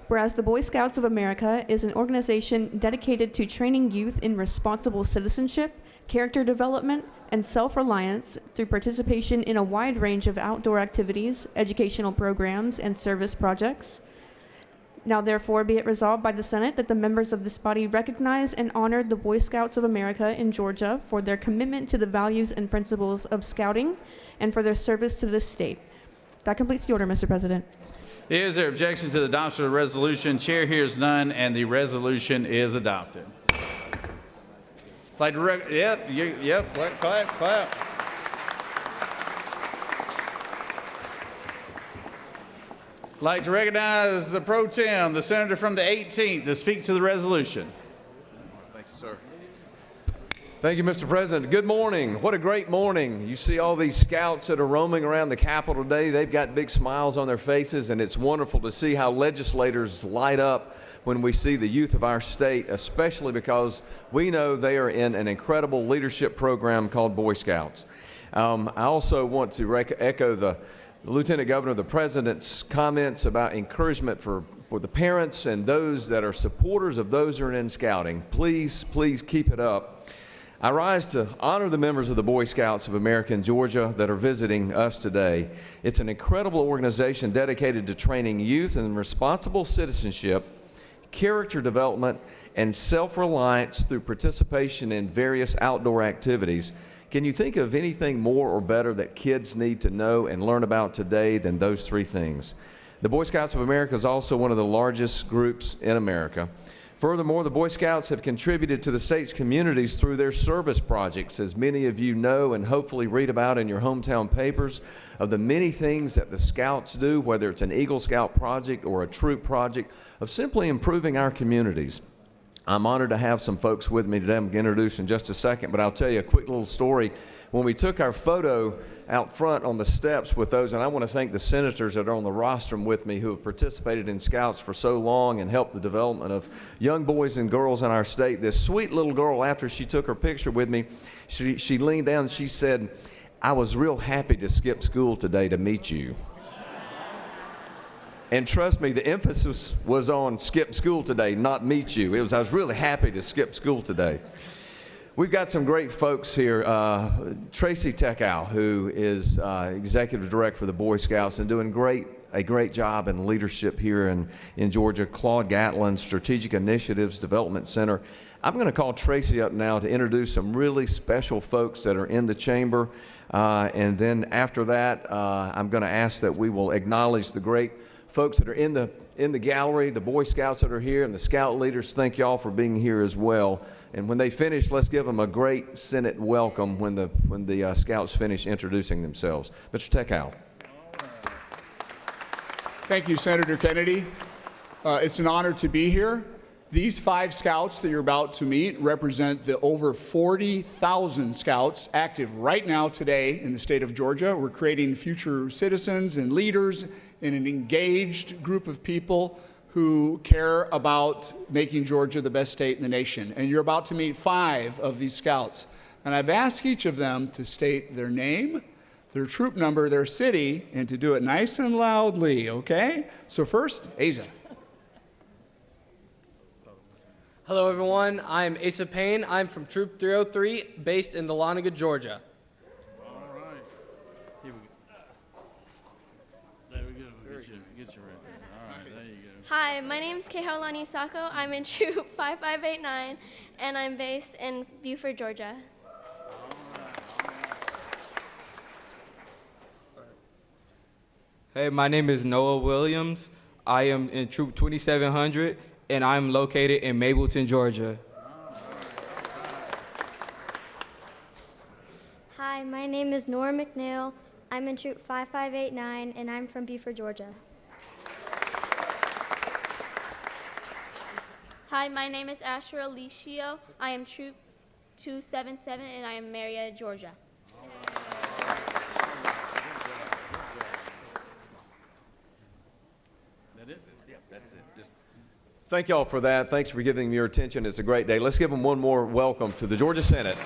Whereas the Boy Scouts of America is an organization dedicated to training youth in responsible citizenship, character development, and self-reliance through participation in a wide range of outdoor activities, educational programs, and service projects. Now therefore be it resolved by the Senate that the members of this body recognize and honor the Boy Scouts of America in Georgia for their commitment to the values and principles of scouting and for their service to this state. That completes the order, Mr. President. Is there objection to the adoption of the resolution? Chair hears none, and the resolution is adopted. Clap, clap, clap. I'd like to recognize the pro tem, the senator from the 18th, to speak to the resolution. Thank you, sir. Thank you, Mr. President. Good morning. What a great morning. You see all these scouts that are roaming around the Capitol today. They've got big smiles on their faces, and it's wonderful to see how legislators light up when we see the youth of our state, especially because we know they are in an incredible leadership program called Boy Scouts. I also want to echo the Lieutenant Governor, the President's comments about encouragement for the parents and those that are supporters of those who are in scouting. Please, please keep it up. I rise to honor the members of the Boy Scouts of America in Georgia that are visiting us today. It's an incredible organization dedicated to training youth in responsible citizenship, character development, and self-reliance through participation in various outdoor activities. Can you think of anything more or better that kids need to know and learn about today than those three things? The Boy Scouts of America is also one of the largest groups in America. Furthermore, the Boy Scouts have contributed to the state's communities through their service projects, as many of you know and hopefully read about in your hometown papers, of the many things that the Scouts do, whether it's an Eagle Scout project or a troop project, of simply improving our communities. I'm honored to have some folks with me today. I'm going to introduce in just a second, but I'll tell you a quick little story. When we took our photo out front on the steps with those, and I want to thank the senators that are on the rostrum with me who have participated in Scouts for so long and helped the development of young boys and girls in our state. This sweet little girl, after she took her picture with me, she leaned down and she said, "I was real happy to skip school today to meet you." And trust me, the emphasis was on skip school today, not meet you. I was really happy to skip school today. We've got some great folks here. Tracy Tekow, who is Executive Director for the Boy Scouts and doing a great job in leadership here in Georgia. Claude Gatlin, Strategic Initiatives Development Center. I'm going to call Tracy up now to introduce some really special folks that are in the chamber. And then after that, I'm going to ask that we will acknowledge the great folks that are in the gallery, the Boy Scouts that are here, and the Scout leaders. Thank y'all for being here as well. And when they finish, let's give them a great Senate welcome when the Scouts finish introducing themselves. Mr. Tekow. Thank you, Senator Kennedy. It's an honor to be here. These 5 Scouts that you're about to meet represent the over 40,000 Scouts active right now today in the state of Georgia. We're creating future citizens and leaders in an engaged group of people who care about making Georgia the best state in the nation. And you're about to meet 5 of these Scouts. And I've asked each of them to state their name, their troop number, their city, and to do it nice and loudly, okay? So first, Asa. Hello, everyone. I'm Asa Payne. I'm from Troop 303, based in Dahlonega, Georgia. All right. Here we go. There we go. Get you right there. All right, there you go. Hi, my name is Kehaulani Sako. I'm in Troop 5589, and I'm based in Beaufort, Georgia. Hey, my name is Noah Williams. I am in Troop 2700, and I'm located in Mableton, Georgia. Hi, my name is Nora McNeil. I'm in Troop 5589, and I'm from Beaufort, Georgia. Hi, my name is Asher Alicio. I am Troop 277, and I am Marietta, Georgia. That it? Yeah, that's it. Just Thank y'all for that. Thanks for giving them your attention. It's a great day. Let's give them one more welcome to the Georgia Senate.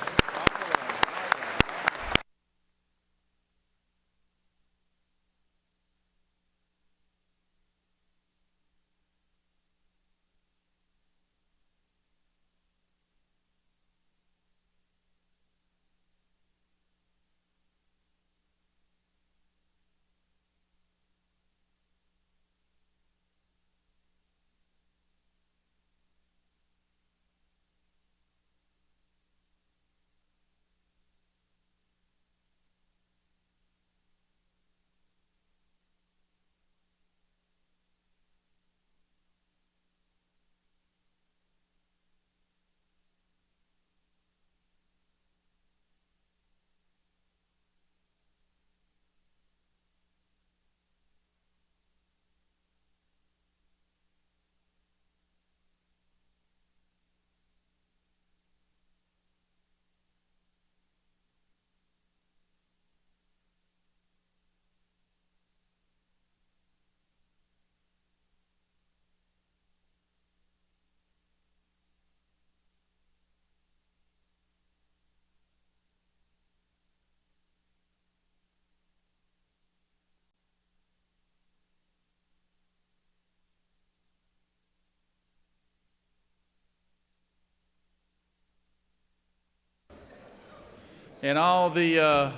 And all the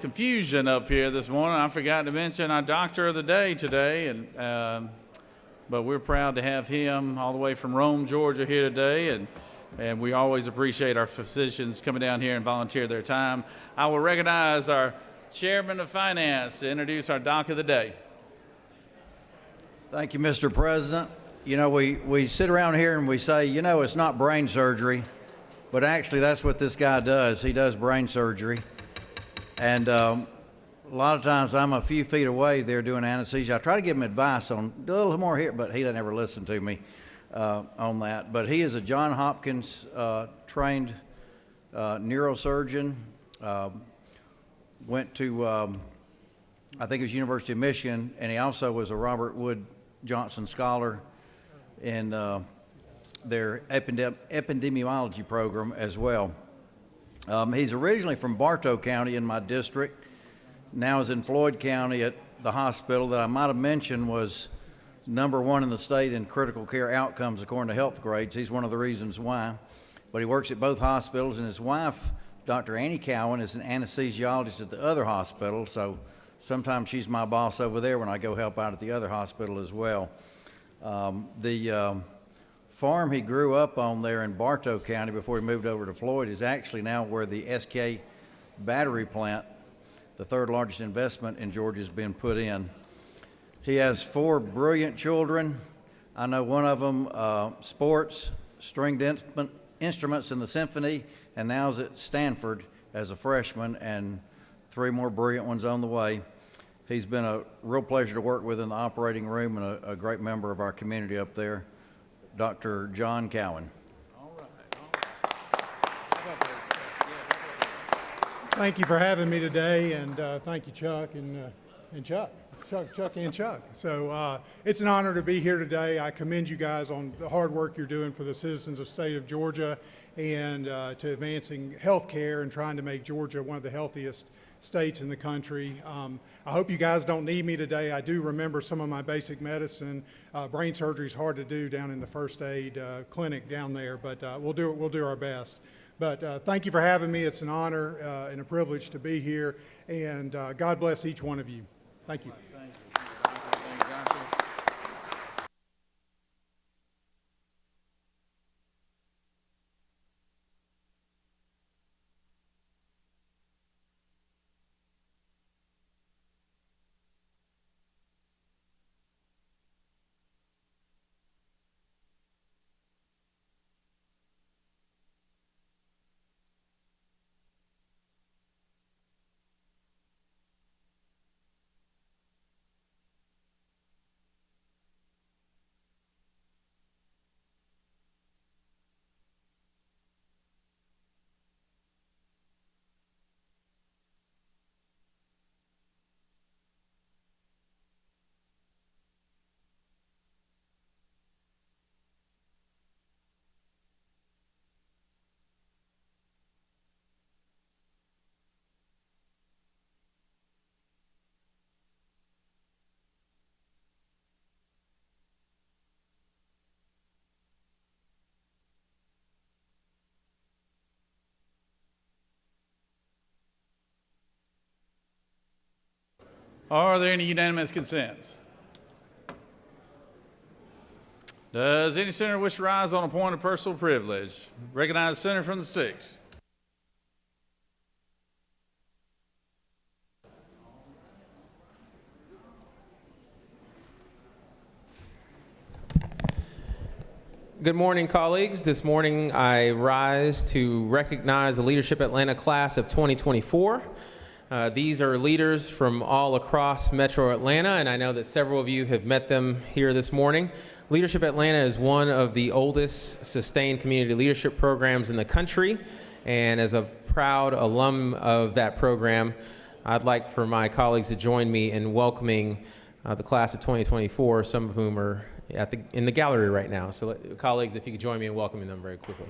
confusion up here this morning, I forgot to mention our doctor of the day today, but we're proud to have him all the way from Rome, Georgia here today, and we always appreciate our physicians coming down here and volunteer their time. I will recognize our Chairman of Finance to introduce our doc of the day. Thank you, Mr. President. You know, we sit around here and we say, you know, it's not brain surgery, but actually that's what this guy does. He does brain surgery. And a lot of times I'm a few feet away there doing anesthesia. I try to give him advice on do a little more here, but he doesn't ever listen to me on that. But he is a Johns Hopkins trained neurosurgeon. Went to, I think it was University of Michigan, and he also was a Robert Wood Johnson Scholar in their epidemiology program as well. He's originally from Bartow County in my district, now is in Floyd County at the hospital that I might have mentioned was #1 in the state in critical care outcomes according to health grades. He's one of the reasons why. But he works at both hospitals, and his wife, Dr. Annie Cowan, is an anesthesiologist at the other hospital, so sometimes she's my boss over there when I go help out at the other hospital as well. The farm he grew up on there in Bartow County before he moved over to Floyd is actually now where the SK battery plant, the third largest investment in Georgia, has been put in. He has 4 brilliant children. I know one of them sports, stringed instruments in the symphony, and now is at Stanford as a freshman, and 3 more brilliant ones on the way. He's been a real pleasure to work with in the operating room and a great member of our community up there, Dr. John Cowan. Thank you for having me today, and thank you, Chuck and Chuck. So it's an honor to be here today. I commend you guys on the hard work you're doing for the citizens of the state of Georgia and to advancing health care and trying to make Georgia one of the healthiest states in the country. I hope you guys don't need me today. I do remember some of my basic medicine. Brain surgery is hard to do down in the first aid clinic down there, but we'll do our best. But thank you for having me. It's an honor and a privilege to be here, and God bless each one of you. Thank you. Are there any unanimous consents? Does any senator wish to rise on a point of personal privilege? Recognize the senator from the 6th. Good morning, colleagues. This morning I rise to recognize the Leadership Atlanta class of 2024. These are leaders from all across Metro Atlanta, and I know that several of you have met them here this morning. Leadership Atlanta is one of the oldest sustained community leadership programs in the country, and as a proud alum of that program, I'd like for my colleagues to join me in welcoming the class of 2024, some of whom are in the gallery right now. So colleagues, if you could join me in welcoming them very quickly.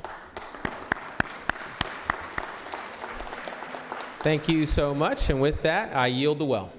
Thank you so much, and with that, I yield the well.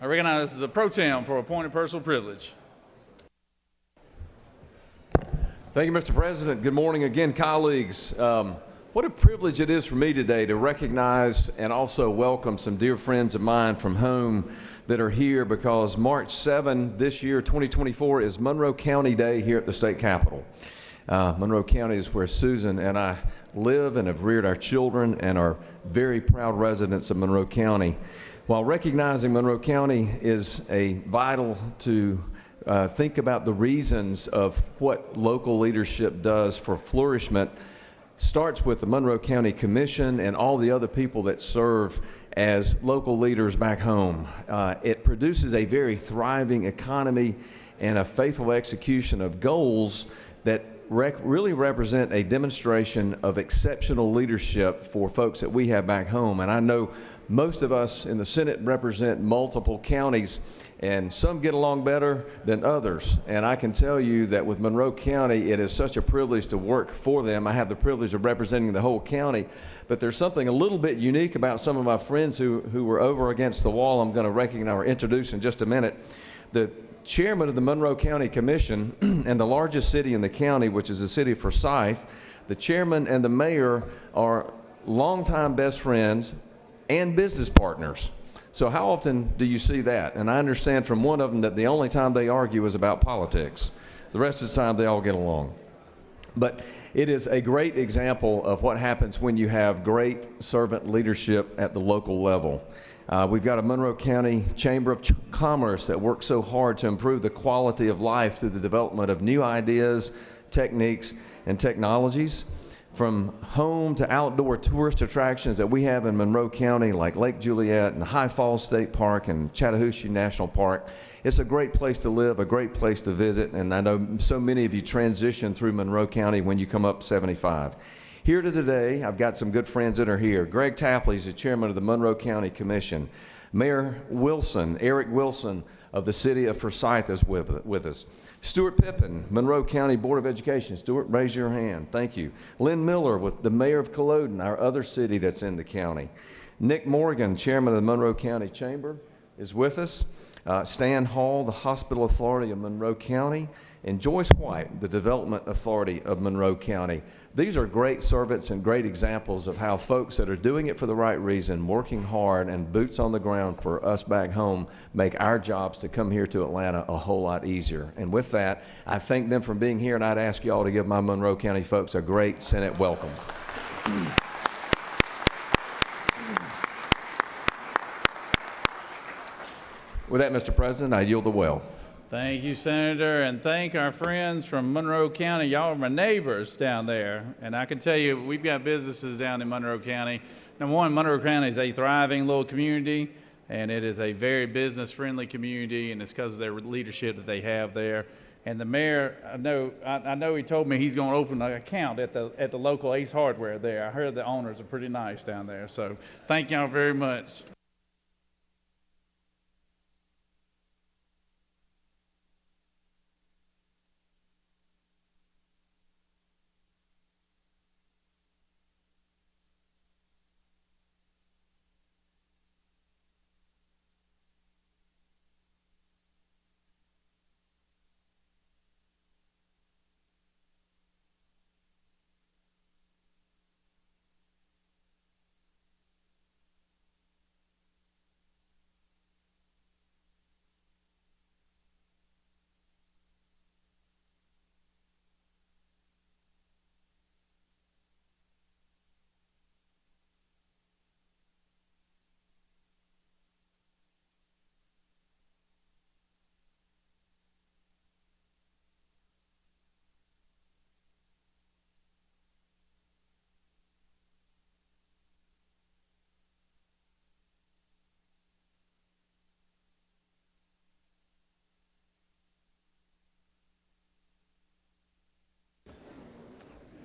I recognize the pro tem for a point of personal privilege. Thank you, Mr. President. Good morning again, colleagues. What a privilege it is for me today to recognize and also welcome some dear friends of mine from home that are here, because March 7 this year, 2024, is Monroe County Day here at the state capitol. Monroe County is where Susan and I live and have reared our children and are very proud residents of Monroe County. While recognizing Monroe County is vital to think about the reasons of what local leadership does for flourishment, starts with the Monroe County Commission and all the other people that serve as local leaders back home. It produces a very thriving economy and a faithful execution of goals that really represent a demonstration of exceptional leadership for folks that we have back home. And I know most of us in the Senate represent multiple counties, and some get along better than others. And I can tell you that with Monroe County, it is such a privilege to work for them. I have the privilege of representing the whole county, but there's something a little bit unique about some of my friends who were over against the wall. I'm going to recognize or introduce in just a minute. The chairman of the Monroe County Commission and the largest city in the county, which is the city of Forsyth, the chairman and the mayor are longtime best friends and business partners. So how often do you see that? And I understand from one of them that the only time they argue is about politics. The rest of the time they all get along. But it is a great example of what happens when you have great servant leadership at the local level. We've got a Monroe County Chamber of Commerce that works so hard to improve the quality of life through the development of new ideas, techniques, and technologies. From home to outdoor tourist attractions that we have in Monroe County, like Lake Juliet and High Falls State Park and Chattahoochee National Park. It's a great place to live, a great place to visit, and I know so many of you transition through Monroe County when you come up 75. Here today, I've got some good friends that are here. Greg Tapley is the chairman of the Monroe County Commission. Mayor Wilson, Eric Wilson of the city of Forsyth is with us. Stuart Pippin, Monroe County Board of Education. Stuart, raise your hand. Thank you. Lynn Miller, with the mayor of Culloden, our other city that's in the county. Nick Morgan, chairman of the Monroe County Chamber, is with us. Stan Hall, the Hospital Authority of Monroe County. And Joyce White, the Development Authority of Monroe County. These are great servants and great examples of how folks that are doing it for the right reason, working hard and boots on the ground for us back home, make our jobs to come here to Atlanta a whole lot easier. And with that, I thank them for being here, and I'd ask you all to give my Monroe County folks a great Senate welcome. With that, Mr. President, I yield the well. Thank you, Senator, and thank our friends from Monroe County. Y'all are my neighbors down there, and I can tell you we've got businesses down in Monroe County. Number one, Monroe County is a thriving little community, and it is a very business-friendly community, and it's because of their leadership that they have there. And the mayor, I know he told me he's going to open an account at the local Ace Hardware there. I heard the owners are pretty nice down there, so thank y'all very much.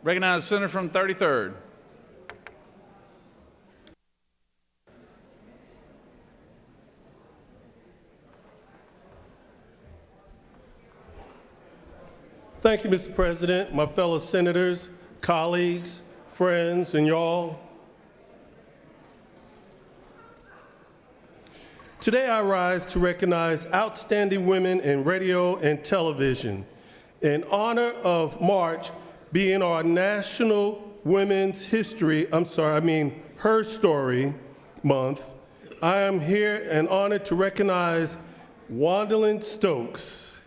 Recognize the senator from 33rd. Thank you, Mr. President, my fellow senators, colleagues, friends, and y'all. Today I rise to recognize outstanding women in radio and television in honor of March being our National Women's Her Story Month. I am here and honored to recognize Wandalyn Stokes,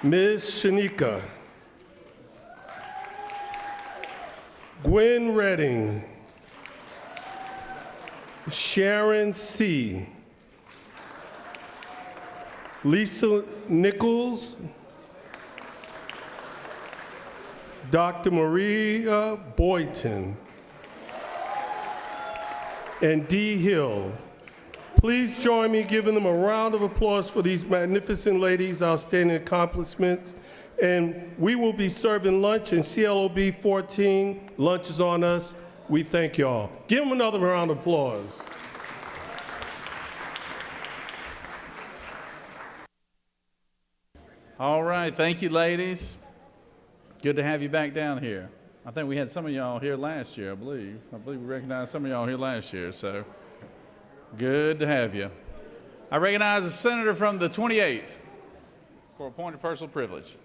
Ms. Shanika, Gwen Redding, Sharon C., Lisa Nichols, Dr. Maria Boynton, and Dee Hill. Please join me in giving them a round of applause for these magnificent ladies' outstanding accomplishments. And we will be serving lunch in CLOB 14. Lunch is on us. We thank y'all. Give them another round of applause. All right, thank you, ladies. Good to have you back down here. I think we had some of y'all here last year, I believe. I believe we recognized some of y'all here last year, so good to have you. I recognize the senator from the 28th for a point of personal privilege.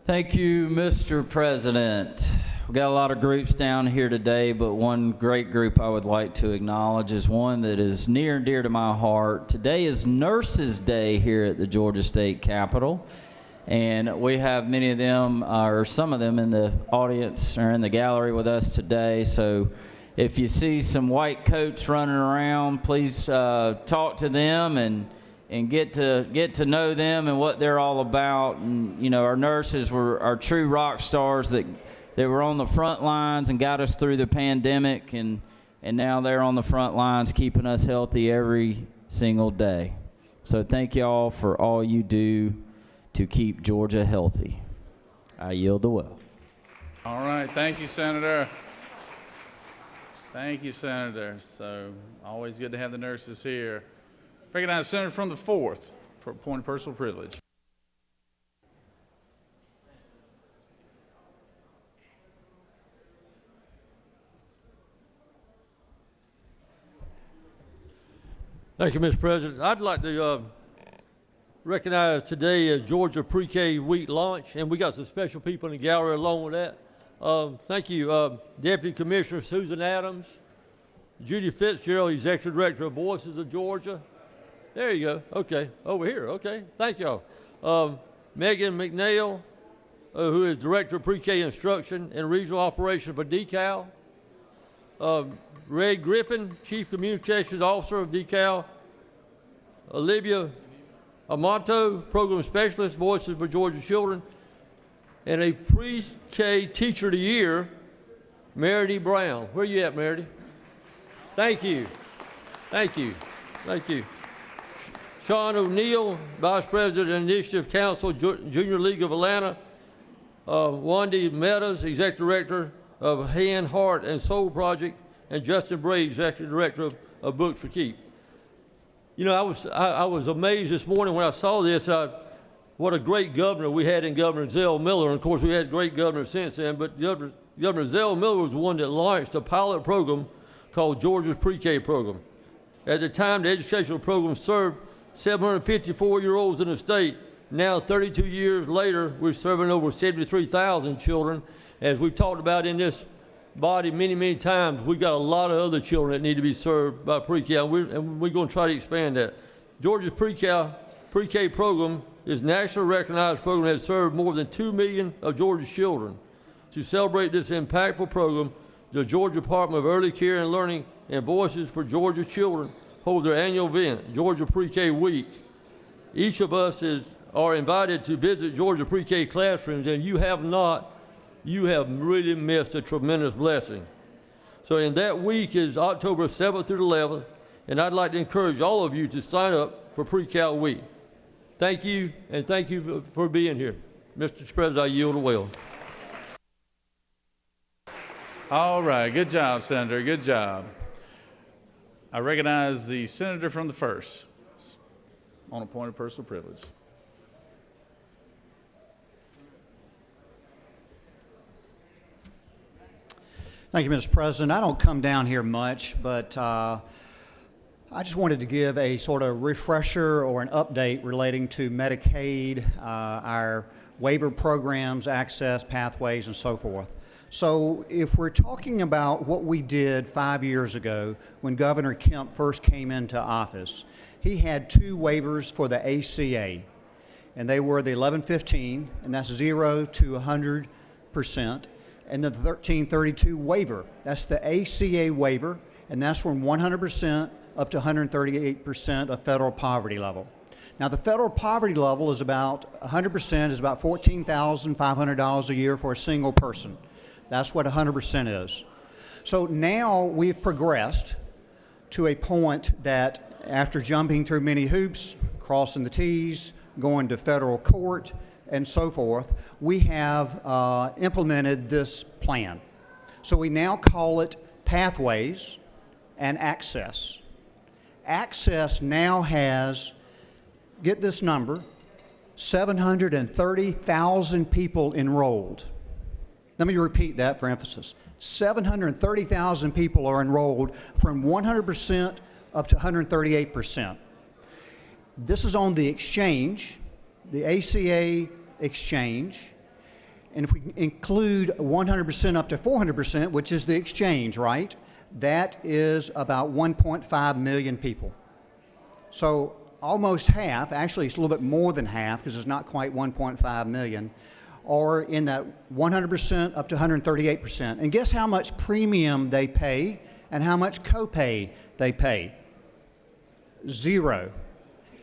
Thank you, Mr. President. We got a lot of groups down here today, but one great group I would like to acknowledge is one that is near and dear to my heart. Today is Nurses Day here at the Georgia State Capitol, and we have many of them, or some of them, in the audience or in the gallery with us today. So if you see some white coats running around, please talk to them and get to know them and what they're all about. And, you know, our nurses were our true rock stars that were on the front lines and got us through the pandemic, and now they're on the front lines keeping us healthy every single day. So thank you all for all you do to keep Georgia healthy. I yield the well. All right, thank you, Senator. Thank you, Senator. So always good to have the nurses here. Recognize the senator from the 4th for a point of personal privilege. Thank you, Mr. President. I'd like to recognize today as Georgia Pre-K Week launch, and we got some special people in the gallery along with that. Thank you, Deputy Commissioner Susan Adams, Judy Fitzgerald, Executive Director of Voices of Georgia. There you go. Okay, over here. Okay, thank y'all. Megan McNeil, who is Director of Pre-K Instruction and Regional Operations for DECAL. Ray Griffin, Chief Communications Officer of DECAL. Olivia Amato, Program Specialist, Voices for Georgia Children. And a Pre-K Teacher of the Year, Meredith Brown. Where you at, Meredith? Thank you. Thank you. Thank you. Sean O'Neill, Vice President of Initiative Council, Junior League of Atlanta. Wandy Meadows, Executive Director of Hand, Heart, and Soul Project. And Justin Bray, Executive Director of Books for Keep. You know, I was amazed this morning when I saw this. What a great governor we had in Governor Zell Miller. And of course, we had great governors since then, but Governor Zell Miller was the one that launched a pilot program called Georgia's Pre-K Program. At the time, the educational program served 754-year-olds in the state. Now, 32 years later, we're serving over 73,000 children. As we've talked about in this body many, many times, we've got a lot of other children that need to be served by pre-K, and we're going to try to expand that. Georgia's pre-K program is a nationally recognized program that has served more than 2 million of Georgia's children. To celebrate this impactful program, the Georgia Department of Early Care and Learning and Voices for Georgia Children hold their annual event, Georgia Pre-K Week. Each of us are invited to visit Georgia Pre-K classrooms, and you have really missed a tremendous blessing. So in that week is October 7th through the 11th, and I'd like to encourage all of you to sign up for Pre-Cal Week. Thank you, and thank you for being here. Mr. President, I yield the will. All right, good job, Senator, good job. I recognize the senator from the 1st on a point of personal privilege. Thank you, Mr. President. I don't come down here much, but I just wanted to give a sort of refresher or an update relating to Medicaid, our waiver programs, access pathways, and so forth. So if we're talking about what we did 5 years ago when Governor Kemp first came into office, he had 2 waivers for the ACA, and they were the 1115, and that's 0 to 100%. And the 1332 waiver. That's the ACA waiver, and that's from 100% up to 138% of federal poverty level. Now, the federal poverty level is about 100% is about $14,500 a year for a single person. That's what 100% is. So now we've progressed to a point that after jumping through many hoops, crossing the T's, going to federal court, and so forth, we have implemented this plan. So we now call it Pathways and Access. Access now has, get this number, 730,000 people enrolled. Let me repeat that for emphasis. 730,000 people are enrolled from 100% up to 138%. This is on the exchange, the ACA exchange, and if we include 100% up to 400%, which is the exchange, right, that is about 1.5 million people. So almost half, actually it's a little bit more than half because it's not quite 1.5 million, are in that 100% up to 138%. And guess how much premium they pay and how much copay they pay? 0.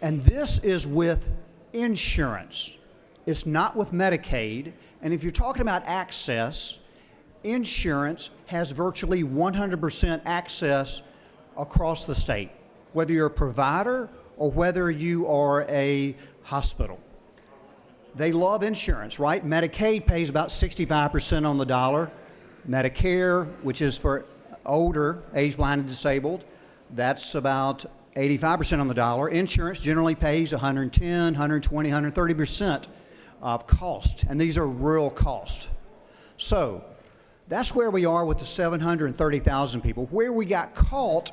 And this is with insurance. It's not with Medicaid. And if you're talking about access, insurance has virtually 100% access across the state, whether you're a provider or whether you are a hospital. They love insurance, right? Medicaid pays about 65% on the dollar. Medicare, which is for older, age-blind and disabled, that's about 85% on the dollar. Insurance generally pays 110, 120, 130% of cost, and these are real costs. So that's where we are with the 730,000 people. Where we got caught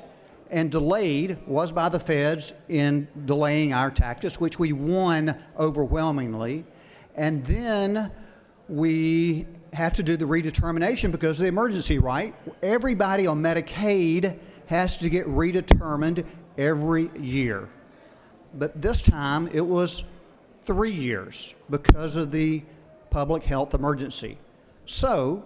and delayed was by the feds in delaying our tactics, which we won overwhelmingly. And then we have to do the redetermination because of the emergency, right? Everybody on Medicaid has to get redetermined every year. But this time it was 3 years because of the public health emergency. So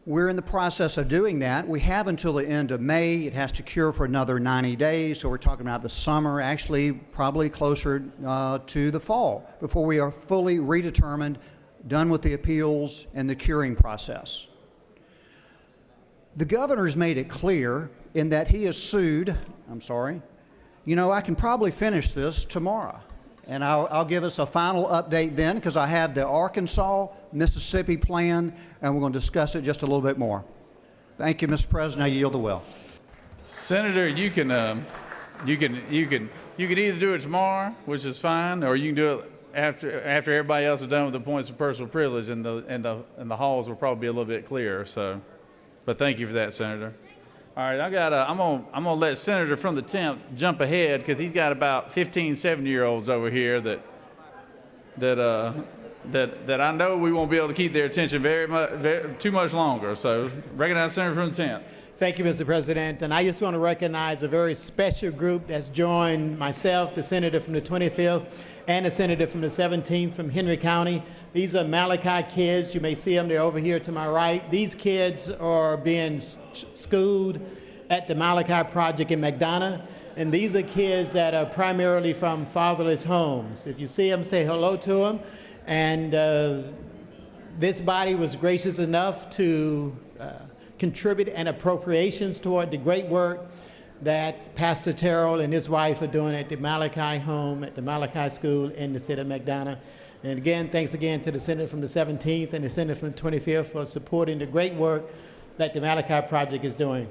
we're in the process of doing that. We have until the end of May. It has to cure for another 90 days. So we're talking about the summer, actually probably closer to the fall before we are fully redetermined, done with the appeals and the curing process. The governor's made it clear in that he has sued, I can probably finish this tomorrow. And I'll give us a final update then because I have the Arkansas, Mississippi plan, and we're going to discuss it just a little bit more. Thank you, Mr. President. I yield the will. Senator, you can either do it tomorrow, which is fine, or you can do it after everybody else is done with the points of personal privilege, and the halls will probably be a little bit clearer. So, but thank you for that, Senator. All right, I'm gonna let Senator from the 10th jump ahead because he's got about 15, 17-year-olds over here that I know we won't be able to keep their attention too much longer. So recognize Senator from the 10th. Thank you, Mr. President. And I just want to recognize a very special group that's joined myself, the senator from the 25th, and the senator from the 17th from Henry County. These are Malachi kids. You may see them. They're over here to my right. These kids are being schooled at the Malachi Project in McDonough. And these are kids that are primarily from fatherless homes. If you see them, say hello to them. And this body was gracious enough to contribute an appropriations toward the great work that Pastor Terrell and his wife are doing at the Malachi home, at the Malachi school in the city of McDonough. And again, thanks again to the senator from the 17th and the senator from the 25th for supporting the great work that the Malachi Project is doing.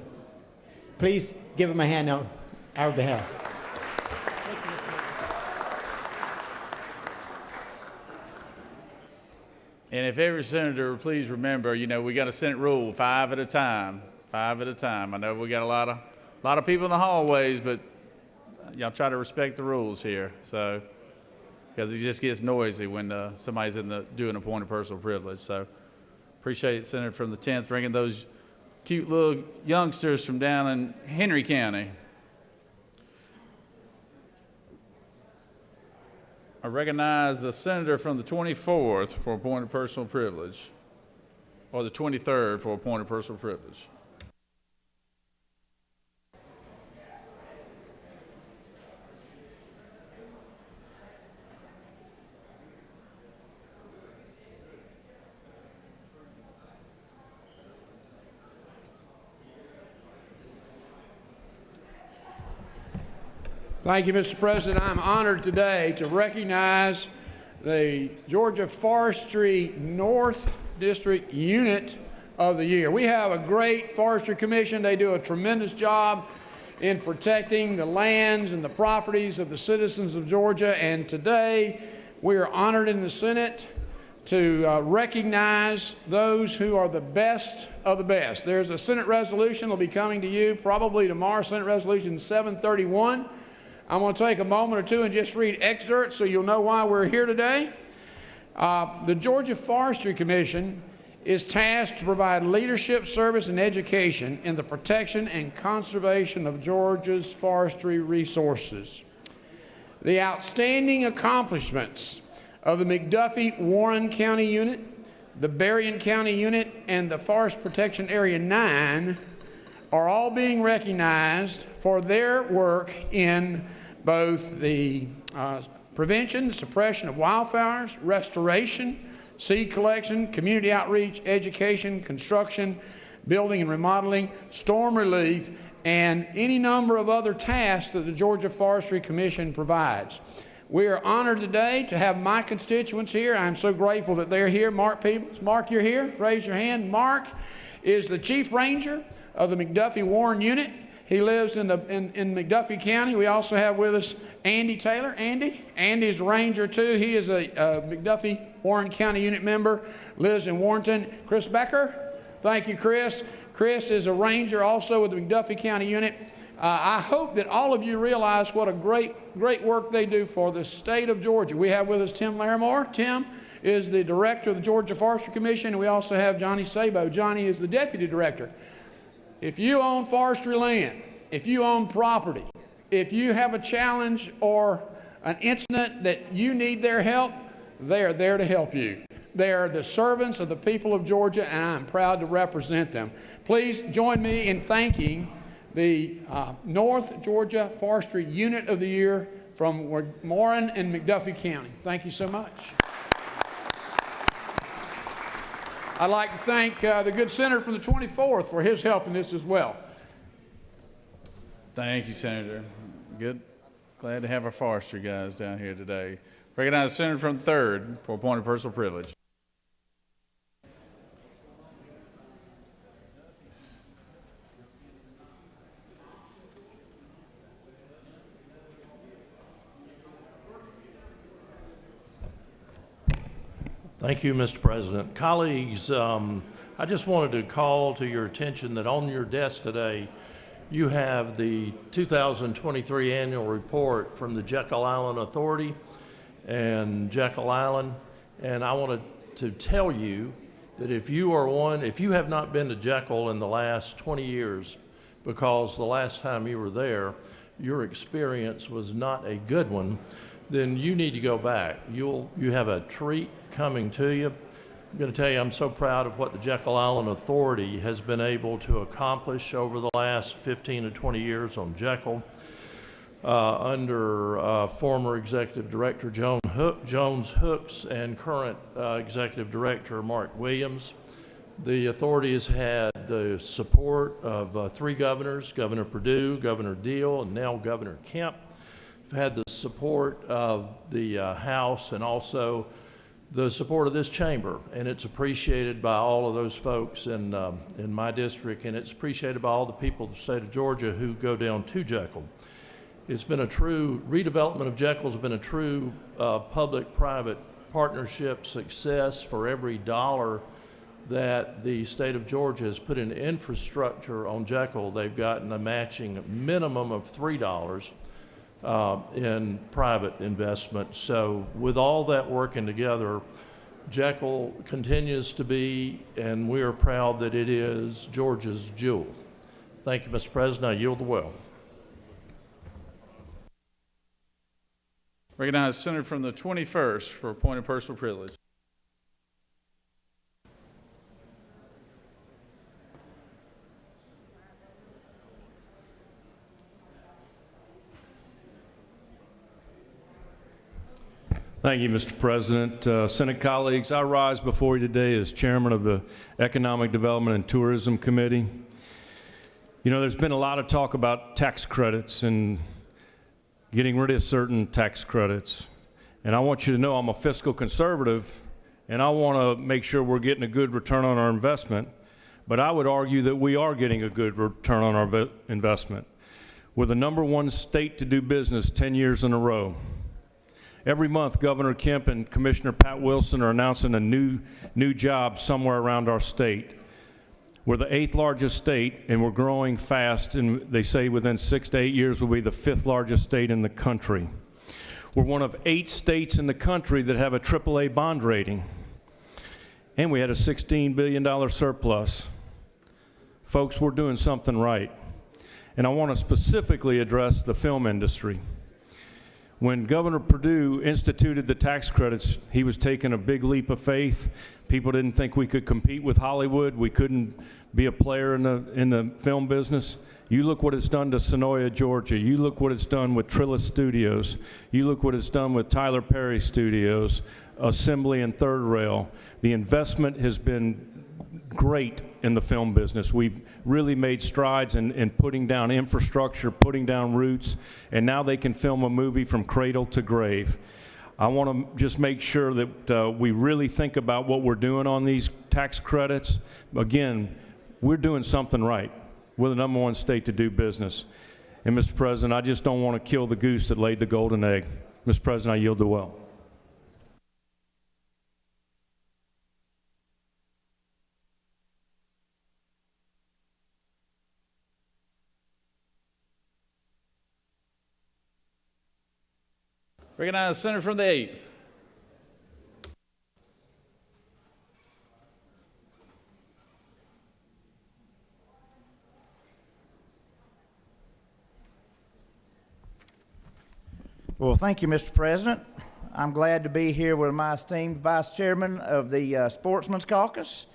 Please give them a hand on our behalf. And if every senator, please remember, we got a Senate rule, 5 at a time. I know we got a lot of people in the hallways, but y'all try to respect the rules here. So, because it just gets noisy when somebody's doing a point of personal privilege. So, appreciate Senator from the 10th bringing those cute little youngsters from down in Henry County. I recognize the senator from the 24th for a point of personal privilege, or the 23rd for a point of personal privilege. Thank you, Mr. President. I'm honored today to recognize the Georgia Forestry North District Unit of the Year. We have a great Forestry Commission. They do a tremendous job in protecting the lands and the properties of the citizens of Georgia. And today we are honored in the Senate to recognize those who are the best of the best. There's a Senate resolution that will be coming to you probably tomorrow, Senate Resolution 731. I'm going to take a moment or two and just read excerpts so you'll know why we're here today. The Georgia Forestry Commission is tasked to provide leadership, service, and education in the protection and conservation of Georgia's forestry resources. The outstanding accomplishments of the McDuffie-Warren County Unit, the Berrien County Unit, and the Forest Protection Area 9 are all being recognized for their work in both the prevention, suppression of wildfires, restoration, seed collection, community outreach, education, construction, building and remodeling, storm relief, and any number of other tasks that the Georgia Forestry Commission provides. We are honored today to have my constituents here. I'm so grateful that they're here. Mark Peebles. Mark, you're here. Raise your hand. Mark is the Chief Ranger of the McDuffie-Warren Unit. He lives in McDuffie County. We also have with us Andy Taylor. Andy's a ranger too. He is a McDuffie-Warren County Unit member, lives in Warrenton. Chris Becker. Thank you, Chris. Chris is a ranger also with the McDuffie County Unit. I hope that all of you realize what a great work they do for the state of Georgia. We have with us Tim Larimore. Tim is the director of the Georgia Forestry Commission, and we also have Johnny Sabo. Johnny is the deputy director. If you own forestry land, if you own property, if you have a challenge or an incident that you need their help, they are there to help you. They are the servants of the people of Georgia, and I'm proud to represent them. Please join me in thanking the North Georgia Forestry Unit of the Year from Warren and McDuffie County. Thank you so much. I'd like to thank the good senator from the 24th for his help in this as well. Thank you, Senator. Good. Glad to have our forestry guys down here today. Recognize the senator from the 3rd for appointed personal privilege. Thank you, Mr. President. Colleagues, I just wanted to call to your attention that on your desk today, you have the 2023 annual report from the Jekyll Island Authority and Jekyll Island. And I wanted to tell you that if you have not been to Jekyll in the last 20 years, because the last time you were there, your experience was not a good one, then you need to go back. You have a treat coming to you. I'm going to tell you, I'm so proud of what the Jekyll Island Authority has been able to accomplish over the last 15 to 20 years on Jekyll. Under former Executive Director Jones Hooks and current Executive Director Mark Williams. The authority has had the support of 3 governors, Governor Perdue, Governor Deal, and now Governor Kemp. We've had the support of the House and also the support of this chamber, and it's appreciated by all of those folks in my district, and it's appreciated by all the people of the state of Georgia who go down to Jekyll. It's been a true redevelopment of Jekyll has been a true public-private partnership success. For every dollar that the state of Georgia has put in infrastructure on Jekyll, they've gotten a matching minimum of $3 in private investment. So with all that working together, Jekyll continues to be, and we are proud that it is, Georgia's jewel. Thank you, Mr. President. I yield the well. Recognize the senator from the 21st for appointed personal privilege. Thank you, Mr. President. Senate colleagues, I rise before you today as chairman of the Economic Development and Tourism Committee. You know, there's been a lot of talk about tax credits and getting rid of certain tax credits. And I want you to know I'm a fiscal conservative, and I want to make sure we're getting a good return on our investment. But I would argue that we are getting a good return on our investment. We're the #1 state to do business 10 years in a row. Every month, Governor Kemp and Commissioner Pat Wilson are announcing a new job somewhere around our state. We're the 8th largest state, and we're growing fast, and they say within 6 to 8 years we'll be the 5th largest state in the country. We're one of 8 states in the country that have a AAA bond rating, and we had a $16 billion surplus. Folks, we're doing something right. And I want to specifically address the film industry. When Governor Perdue instituted the tax credits, he was taking a big leap of faith. People didn't think we could compete with Hollywood. We couldn't be a player in the film business. You look what it's done to Sonoya, Georgia. You look what it's done with Trillis Studios. You look what it's done with Tyler Perry Studios, Assembly and Third Rail. The investment has been great in the film business. We've really made strides in putting down infrastructure, putting down roots, and now they can film a movie from cradle to grave. I want to just make sure that we really think about what we're doing on these tax credits. Again, we're doing something right. We're the #1 state to do business. And Mr. President, I just don't want to kill the goose that laid the golden egg. Mr. President, I yield the well. Recognize the senator from the 8th. Well, thank you, Mr. President. I'm glad to be here with my esteemed Vice Chairman of the Sportsman's Caucus.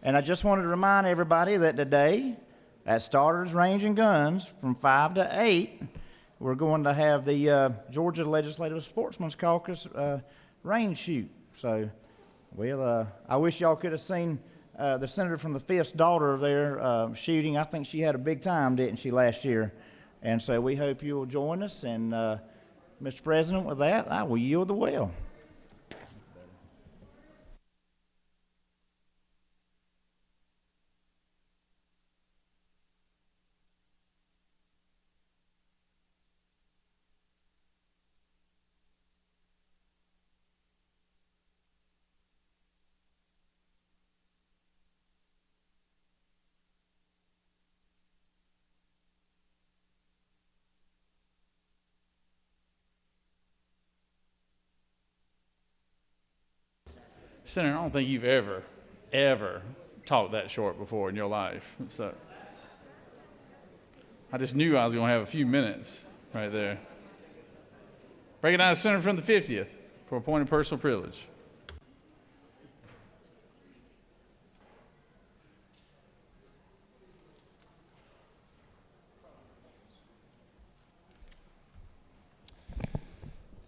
And I just wanted to remind everybody that today, at Starters Range and Guns, from 5 to 8, we're going to have the Georgia Legislative Sportsman's Caucus range shoot. So, well, I wish y'all could have seen the senator from the 5th's daughter there shooting. I think she had a big time, didn't she, last year? And so we hope you will join us. And Mr. President, with that, I will yield the well. Senator, I don't think you've ever talked that short before in your life. So I just knew I was going to have a few minutes right there. Recognize the senator from the 50th for appointed personal privilege.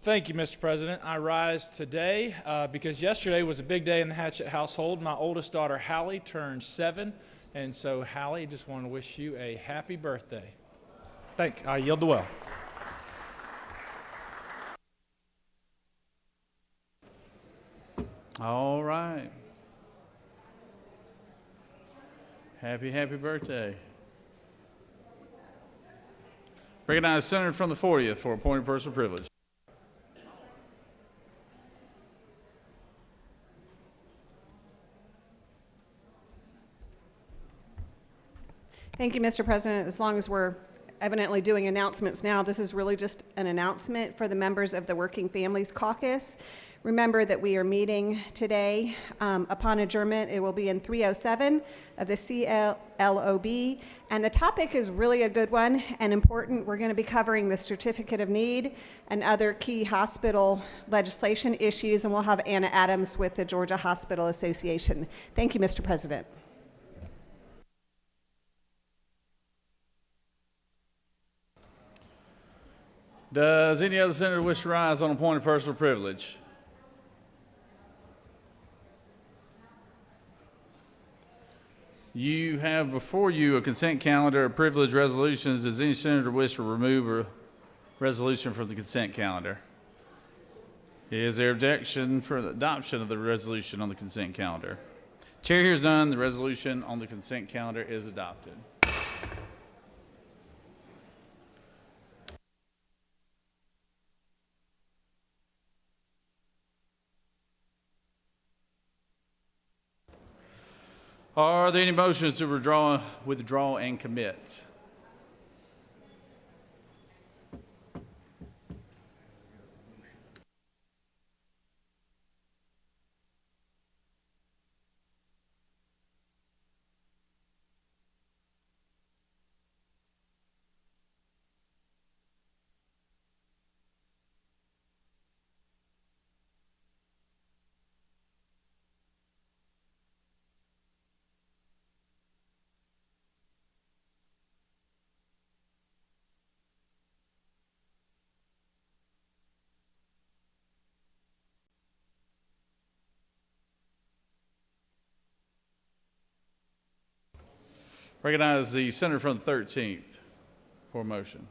Thank you, Mr. President. I rise today because yesterday was a big day in the Hatchett household. My oldest daughter, Hallie, turned 7. And so, Hallie, just want to wish you a happy birthday. I yield the well. All right. Happy birthday. Recognize the senator from the 40th for appointed personal privilege. Thank you, Mr. President. As long as we're evidently doing announcements now, this is really just an announcement for the members of the Working Families Caucus. Remember that we are meeting today. Upon adjournment, it will be in 307 of the CLOB, and the topic is really a good one and important. We're going to be covering the Certificate of Need and other key hospital legislation issues, and we'll have Anna Adams with the Georgia Hospital Association. Thank you, Mr. President. Does any other senator wish to rise on appointed personal privilege? You have before you a consent calendar of privilege resolutions. Does any senator wish to remove a resolution from the consent calendar? Is there objection for the adoption of the resolution on the consent calendar? Chair hears none. The resolution on the consent calendar is adopted. Are there any motions to withdraw, and commit? Recognize the senator from the 13th for a motion.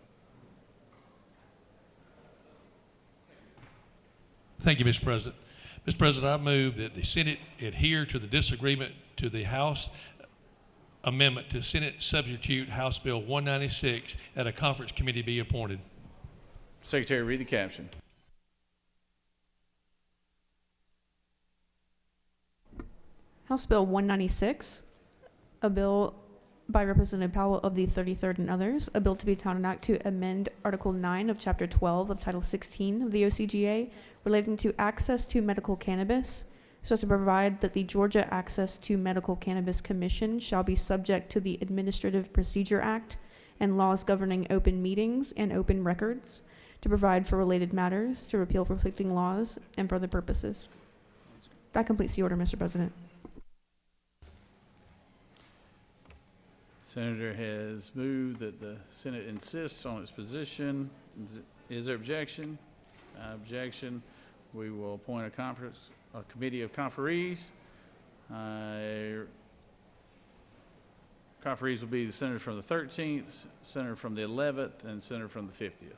Thank you, Mr. President. Mr. President, I move that the Senate adhere to the disagreement to the House amendment to Senate Substitute House Bill 196 at a conference committee be appointed. Secretary, read the caption. House Bill 196, a bill by Representative Powell of the 33rd and others, a bill to be Town and Act to amend Article 9 of Chapter 12 of Title 16 of the OCGA relating to access to medical cannabis, so as to provide that the Georgia Access to Medical Cannabis Commission shall be subject to the Administrative Procedure Act and laws governing open meetings and open records, to provide for related matters, to repeal conflicting laws, and for other purposes. That completes the order, Mr. President. Senator has moved that the Senate insists on its position. Is there objection? Objection. We will appoint a committee of conferees. Conferees will be the senator from the 13th, senator from the 11th, and senator from the 50th.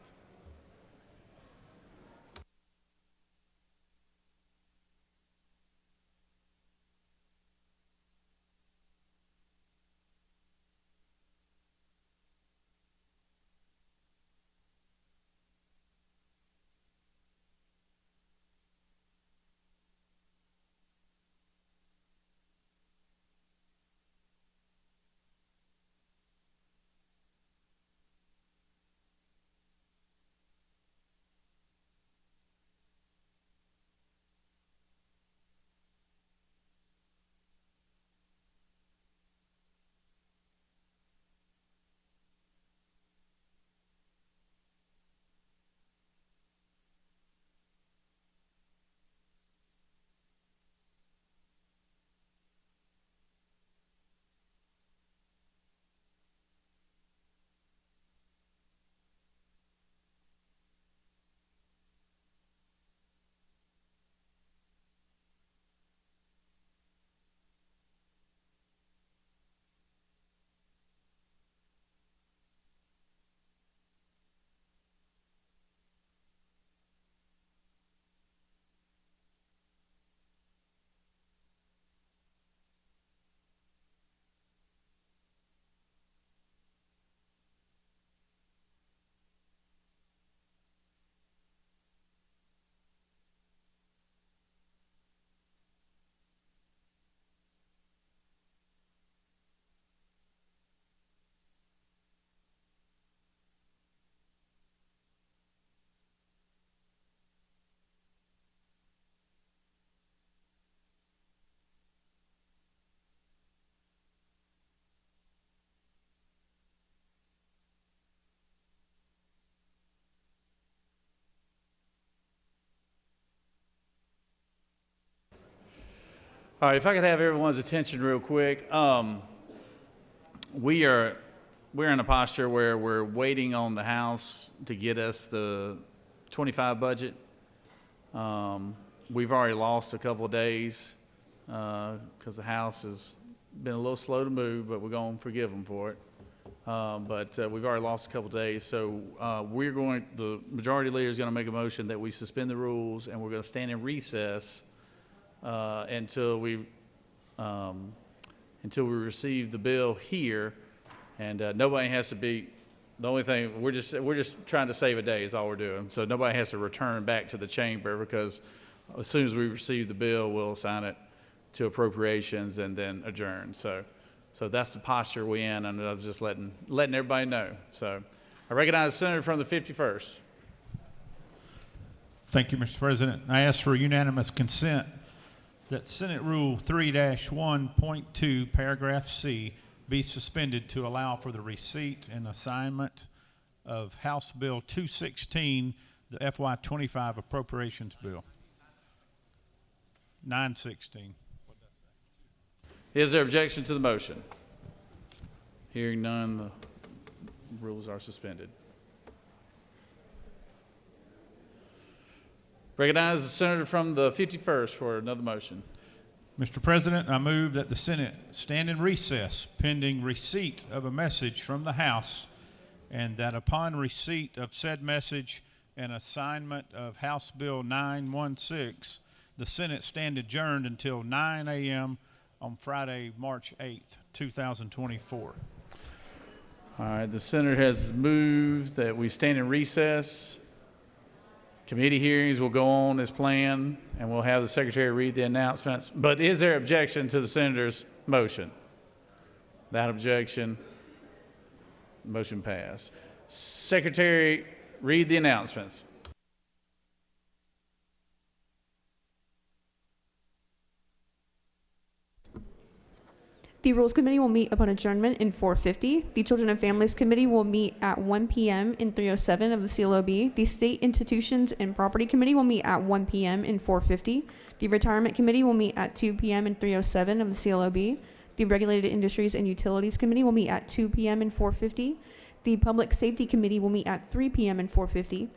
All right, if I could have everyone's attention real quick. We're in a posture where we're waiting on the House to get us the 25 budget. We've already lost a couple of days because the House has been a little slow to move, but we're going to forgive them for it. But we've already lost a couple of days, so the majority leader is going to make a motion that we suspend the rules, and we're going to stand in recess until we receive the bill here, and nobody has to be. The only thing we're just trying to save a day is all we're doing. So nobody has to return back to the chamber, because as soon as we receive the bill, we'll assign it to appropriations and then adjourn. So that's the posture we're in, and I was just letting everybody know. So I recognize the senator from the 51st. Thank you, Mr. President. I ask for unanimous consent that Senate Rule 3-1.2, paragraph C, be suspended to allow for the receipt and assignment of House Bill 216, the FY25 Appropriations Bill. 916. Is there objection to the motion? Hearing none, the rules are suspended. Recognize the senator from the 51st for another motion. Mr. President, I move that the Senate stand in recess pending receipt of a message from the House, and that upon receipt of said message and assignment of House Bill 916, the Senate stand adjourned until 9 a.m. on Friday, March 8th, 2024. All right, the senator has moved that we stand in recess. Committee hearings will go on as planned, and we'll have the secretary read the announcements. But is there objection to the senator's motion? Without objection, motion passed. Secretary, read the announcements. The Rules Committee will meet upon adjournment in 4:50. The Children and Families Committee will meet at 1 p.m. in 307 of the CLOB. The State Institutions and Property Committee will meet at 1 p.m. in 4:50. The Retirement Committee will meet at 2 p.m. in 307 of the CLOB. The Regulated Industries and Utilities Committee will meet at 2 p.m. in 4:50. The Public Safety Committee will meet at 3 p.m. in 4:50.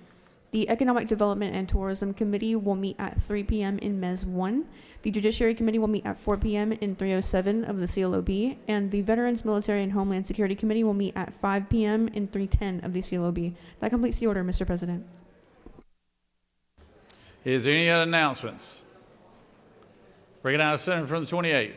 The Economic Development and Tourism Committee will meet at 3 p.m. in Mez 1. The Judiciary Committee will meet at 4 p.m. in 307 of the CLOB. And the Veterans, Military, and Homeland Security Committee will meet at 5 p.m. in 310 of the CLOB. That completes the order, Mr. President. Is there any other announcements? Recognize the Senator from the 28th.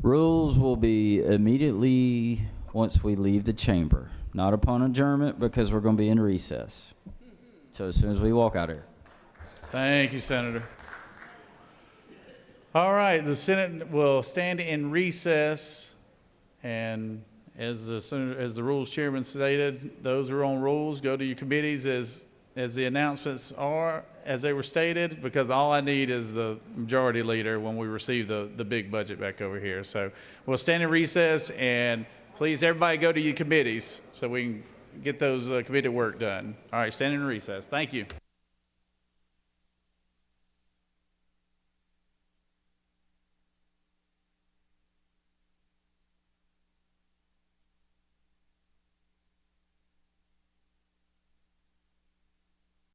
Rules will be immediately once we leave the chamber, not upon adjournment because we're going to be in recess. So as soon as we walk out here. Thank you, Senator. All right, the Senate will stand in recess, and as the rules chairman stated, those who are on rules go to your committees as the announcements are, as they were stated, because all I need is the majority leader when we receive the big budget back over here. So we'll stand in recess, and please, everybody go to your committees so we can get those committee work done. All right, stand in recess. Thank you.